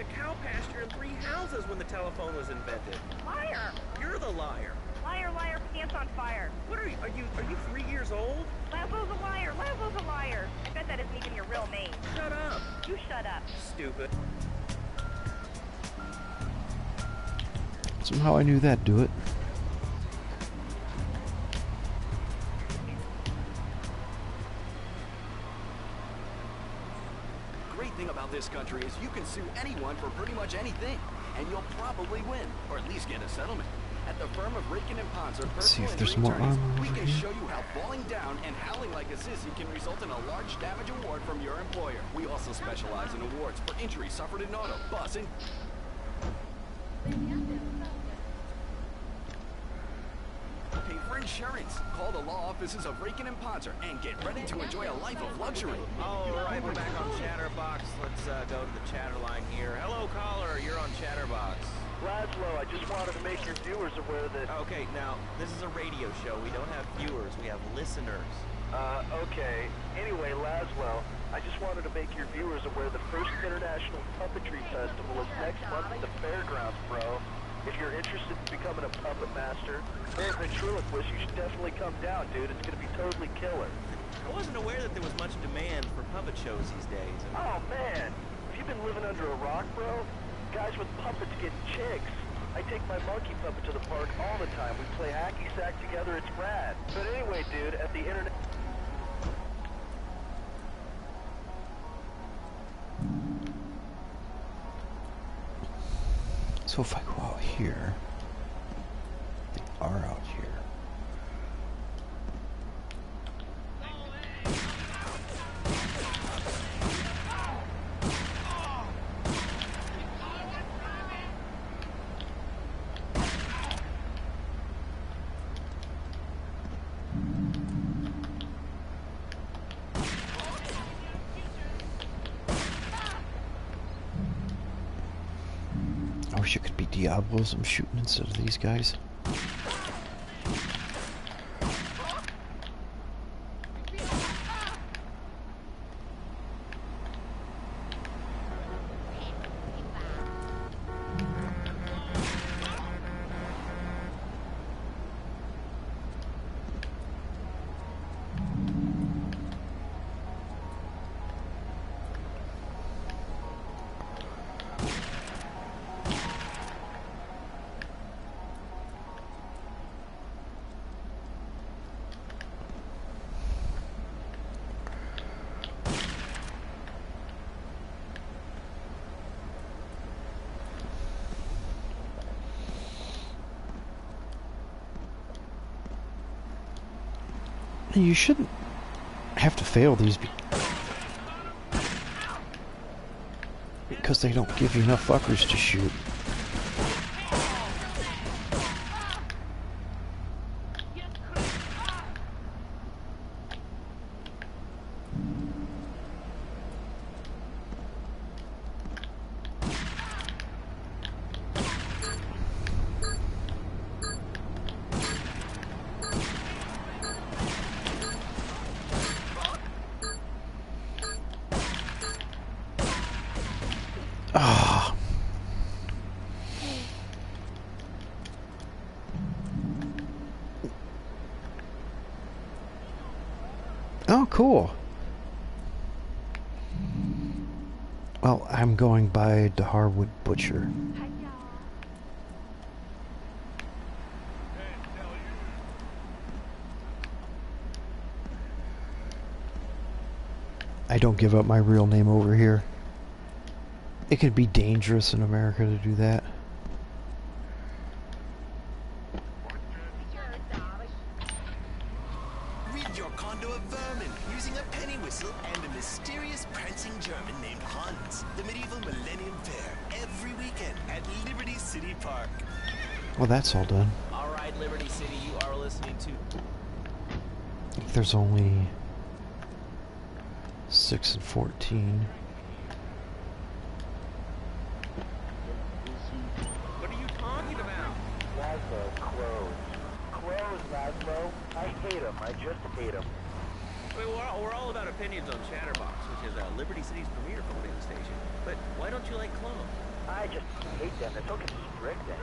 a cow pasture and 3 houses when the telephone was invented. Liar! You're the liar. Liar, liar, pants on fire. What are you 3 years old? Laszlo's a liar, Laszlo's a liar. I bet that isn't even your real name. Shut up. You shut up. Stupid. Somehow I knew that'd do it. Great thing about this country is you can sue anyone for pretty much anything, and you'll probably win, or at least get a settlement. At the firm of Ritkin and Ponser, See if personal there's injury more attorneys, armor we over can here. show you how falling down and howling like a sissy can result in a large damage award from your employer. We also specialize in awards for injuries suffered in auto, bus, and... Pay for insurance. Call the law offices of Ritkin and Ponser and get ready to enjoy a life of luxury. All right, we're back on Chatterbox. Let's go to the chatter line here. Hello, caller. You're on Chatterbox. Laszlo, I just wanted to make your viewers aware that... Okay, now, this is a radio show. We don't have viewers. We have listeners. Okay. Anyway, Laszlo, I just wanted to make your viewers aware the first International Puppetry Festival is next month at the fairgrounds, bro. If you're interested in becoming a puppet master or a ventriloquist, you should definitely come down, dude. It's gonna be totally killer. I wasn't aware that there was much demand for puppet shows these days. Oh, man. Have you been living under a rock, bro? Guys with puppets get chicks. I take my monkey puppet to the park all the time. We play hacky sack together. It's rad. But anyway, dude, at the internet... So if I go out here, they are out here. I wish it could be Diablos I'm shooting instead of these guys. You shouldn't have to fail these because they don't give you enough fuckers to shoot. Ah. Oh, cool. Well, I'm going by the Harwood Butcher. I don't give up my real name over here. It could be dangerous in America to do that. Rid your condo of vermin using a penny whistle and a mysterious prancing German named Hans. The medieval Millennium Fair every weekend at Liberty City Park. Well, that's all done. All right, Liberty City, you are listening to... There's only 6 and 14. What are you talking about? Laszlo, clothes. Clothes, Laszlo. I hate them. I just hate them. I mean, we're all about opinions on Chatterbox, which is Liberty City's premier radio station. But why don't you like clothes? I just hate them. They're so constricting.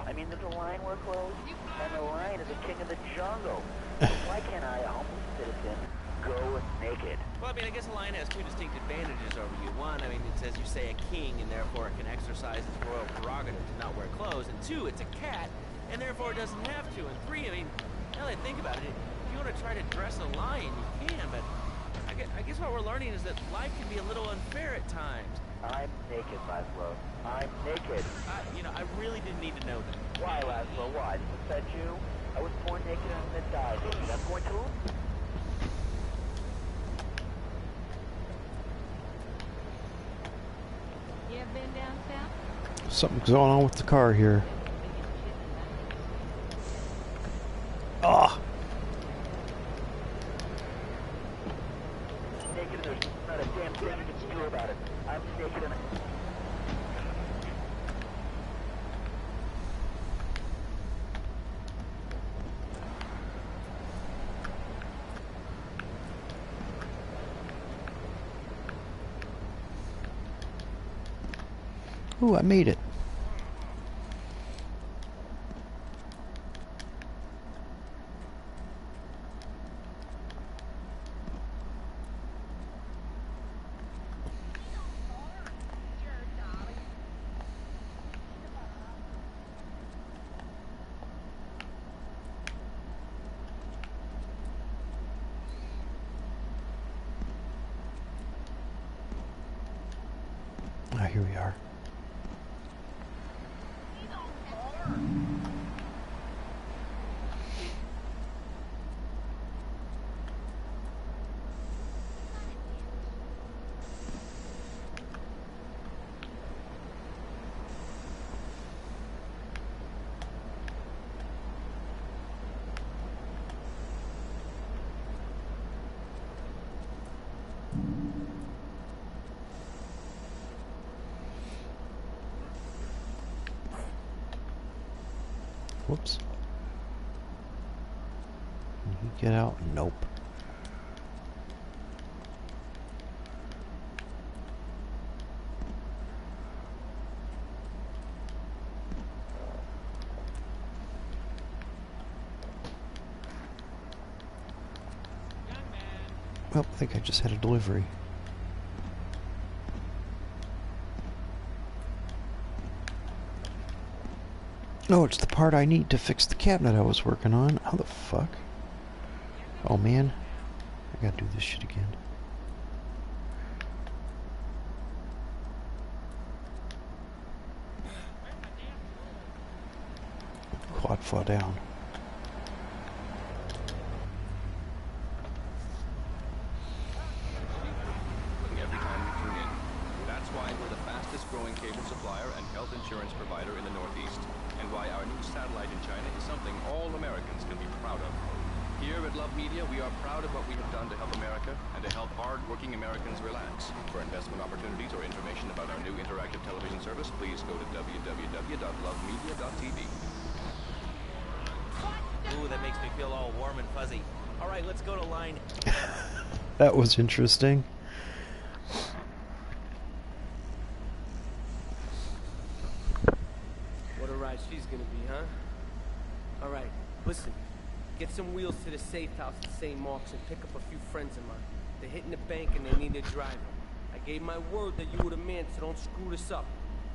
I mean, there's a line we're closed, and the line is the king of the jungle. Why can't I, a humble citizen, go naked? Well, I mean, I guess a lion has two distinct advantages over you. One, I mean, it's, as you say, a king, and therefore it can exercise its royal prerogative to not wear clothes. And two, it's a cat, and therefore it doesn't have to. And three, I mean, now that I think about it, if you want to try to dress a lion, you can, but I guess what we're learning is that life can be a little unfair at times. I'm naked, Laszlo. I'm naked. You know, I really didn't need to know that. Why, Laszlo? Why? Does it offend you? I was born naked and I'm gonna die naked. I'm going to... You ever been downtown? Something's going on with the car here. Ah! Naked and there's not a damn thing you can do about it. I'm naked and... Ooh, I made it. Ah, here we are. Whoops. Can he get out? Nope. Well, I think I just had a delivery. No, it's the part I need to fix the cabinet I was working on. How the fuck? Oh man, I gotta do this shit again. Quad fall down. Every time you tune in. That's why we're the fastest growing cable supplier and health insurance provider in the Northeast, and why our new satellite in China is something all Americans can be proud of. Here at Love Media, we are proud of what we have done to help America and to help hard-working Americans relax. For investment opportunities or information about our new interactive television service, please go to www.lovemedia.tv. Ooh, that makes me feel all warm and fuzzy. All right, let's go to line... That was interesting. What a ride she's gonna be, huh? All right, listen. Get some wheels to the safe house at St. Mark's and pick up a few friends of mine. They're hitting the bank and they need a driver. I gave my word that you were the man, so don't screw this up.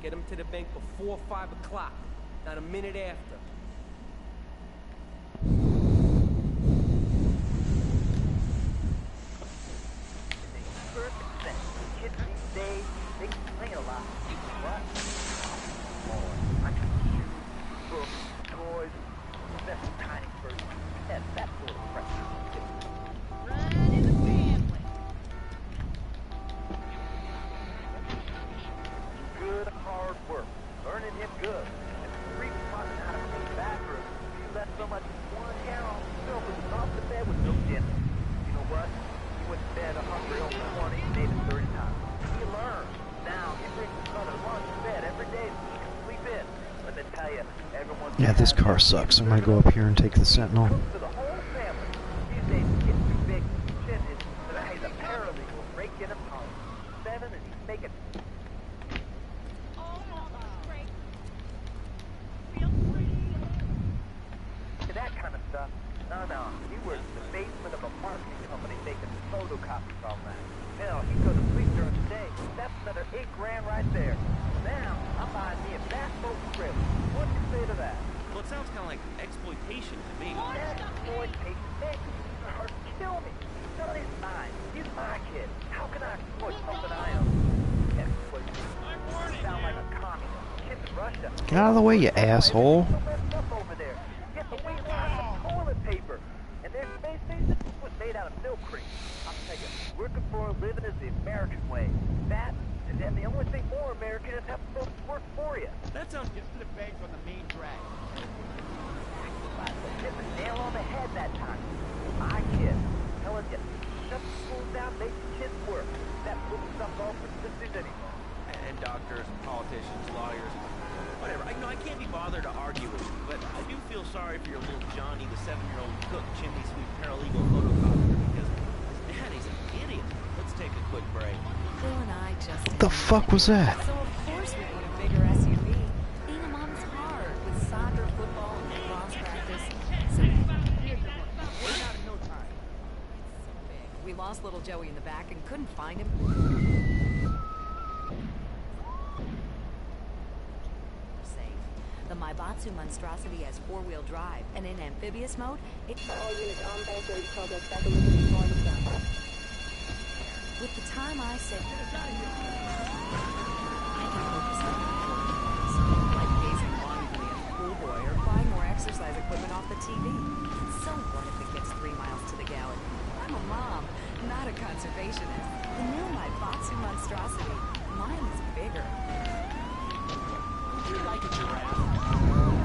Get them to the bank before 5 o'clock, not a minute after. First thing, kids these days, they complain a lot. What? More. I can shoes, books, toys, that's tiny first. That sort of pressure. Run in the family. Good hard work. Earning him good. And free popping out of the bathroom. You left so much one hair on the silver off the bed with no dinner. You know what? You went to bed hungry on the morning and ate it 30 times. You learn. Now, he brings his mother lunch to bed every day so he can sleep in. Let me tell you, everyone's... Yeah, this car sucks. I'm gonna go up here and take the Sentinel. For the whole family. These days, it's getting too big. Shit is that he's a paralegal, break in a pump. 7 and he's making... He works in the basement of a marketing company making photocopies all night. Hell, he goes to sleep during the day. That's another $8 grand right there. Now, I'm buying me a bass boat trip. What do you say to that? Well, it sounds kind of like exploitation to me. Exploitation? Or kill me. Somebody's mine. He's my kid. How can I exploit something I own? Exploitation. Sound like a communist. Kids in Russia. Get out of the way, you asshole. So messed up over there. Get the weight of toilet paper. And their space station was made out of milk cream. I'll tell you, working for a living is the American way. That, and then the only thing more American is having folks work for you. That sounds just to the bank on the main drag. Hit the nail on the head that time. My kid. Telling you, shut the schools down, make the kids work. That wouldn't stop all for sisters anymore. And doctors, politicians, lawyers, whatever. I can't be bothered to argue with you, but I do feel sorry for your little Johnny, the 7-year-old cook chimney sweep paralegal photocopier, because his daddy's an idiot. Let's take a quick break. Phil and I just... What the fuck was that? So of course we want a bigger SUV. Being a mom is hard, with soccer, football, and lacrosse practice. So we lost little Joey in the back and couldn't find him. Safe. The Maibatsu monstrosity has 4-wheel drive, and in amphibious mode, it... With the time I said... I can focus on like pacing laundry and pool boy or buying more exercise equipment off the TV. So what if it gets 3 miles to the gallon? I'm a mom, not a conservationist. The new Maibatsu monstrosity. Mine's bigger. Would you like a giraffe?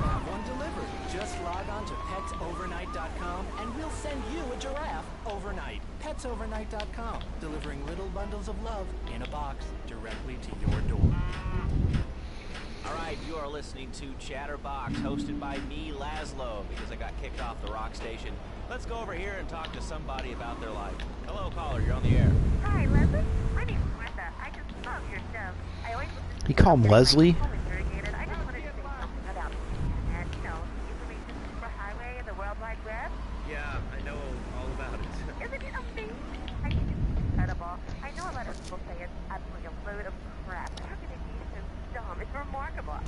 Have one delivered. Just log on to petsovernight.com and we'll send you a giraffe overnight. Petsovernight.com, delivering little bundles of love in a box directly to your door. All right, you are listening to Chatterbox, hosted by me, Laszlo, because I got kicked off the rock station. Let's go over here and talk to somebody about their life. Hello, caller, you're on the air. Hi, Leslie. My name's Brenda. I just love your show. I always listen to You call him Leslie? I just wanted to say something about and, information superhighway and the World Wide Web. Yeah, I know all about it. Isn't it amazing? I think it's incredible. I know a lot of people say it's absolutely a load of crap. How can it be so dumb? It's remarkable.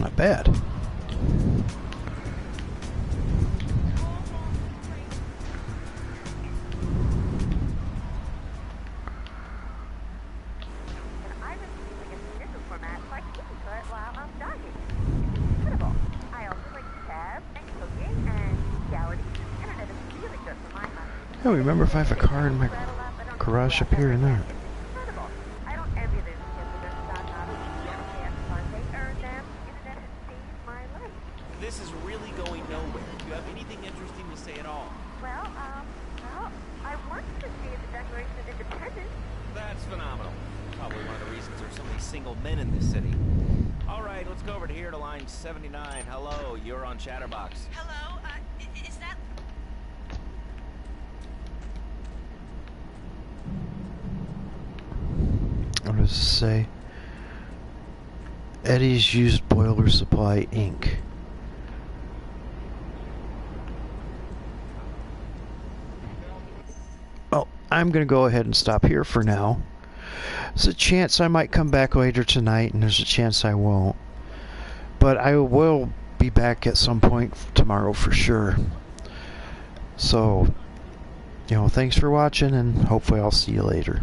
Not bad. I don't remember if I have a car in my garage up here or not. This is really going nowhere. Do you have anything interesting to say at all? Well, I wanted to see the Declaration of Independence. That's phenomenal. Probably one of the reasons there's so many single men in this city. All right, let's go over to here to line 79. Hello, you're on Chatterbox. Hello, is that... What does it say? Eddie's Used Boiler Supply, Inc. Well, I'm going to go ahead and stop here for now. There's a chance I might come back later tonight, and there's a chance I won't. But I will be back at some point tomorrow for sure. So, thanks for watching, and hopefully I'll see you later.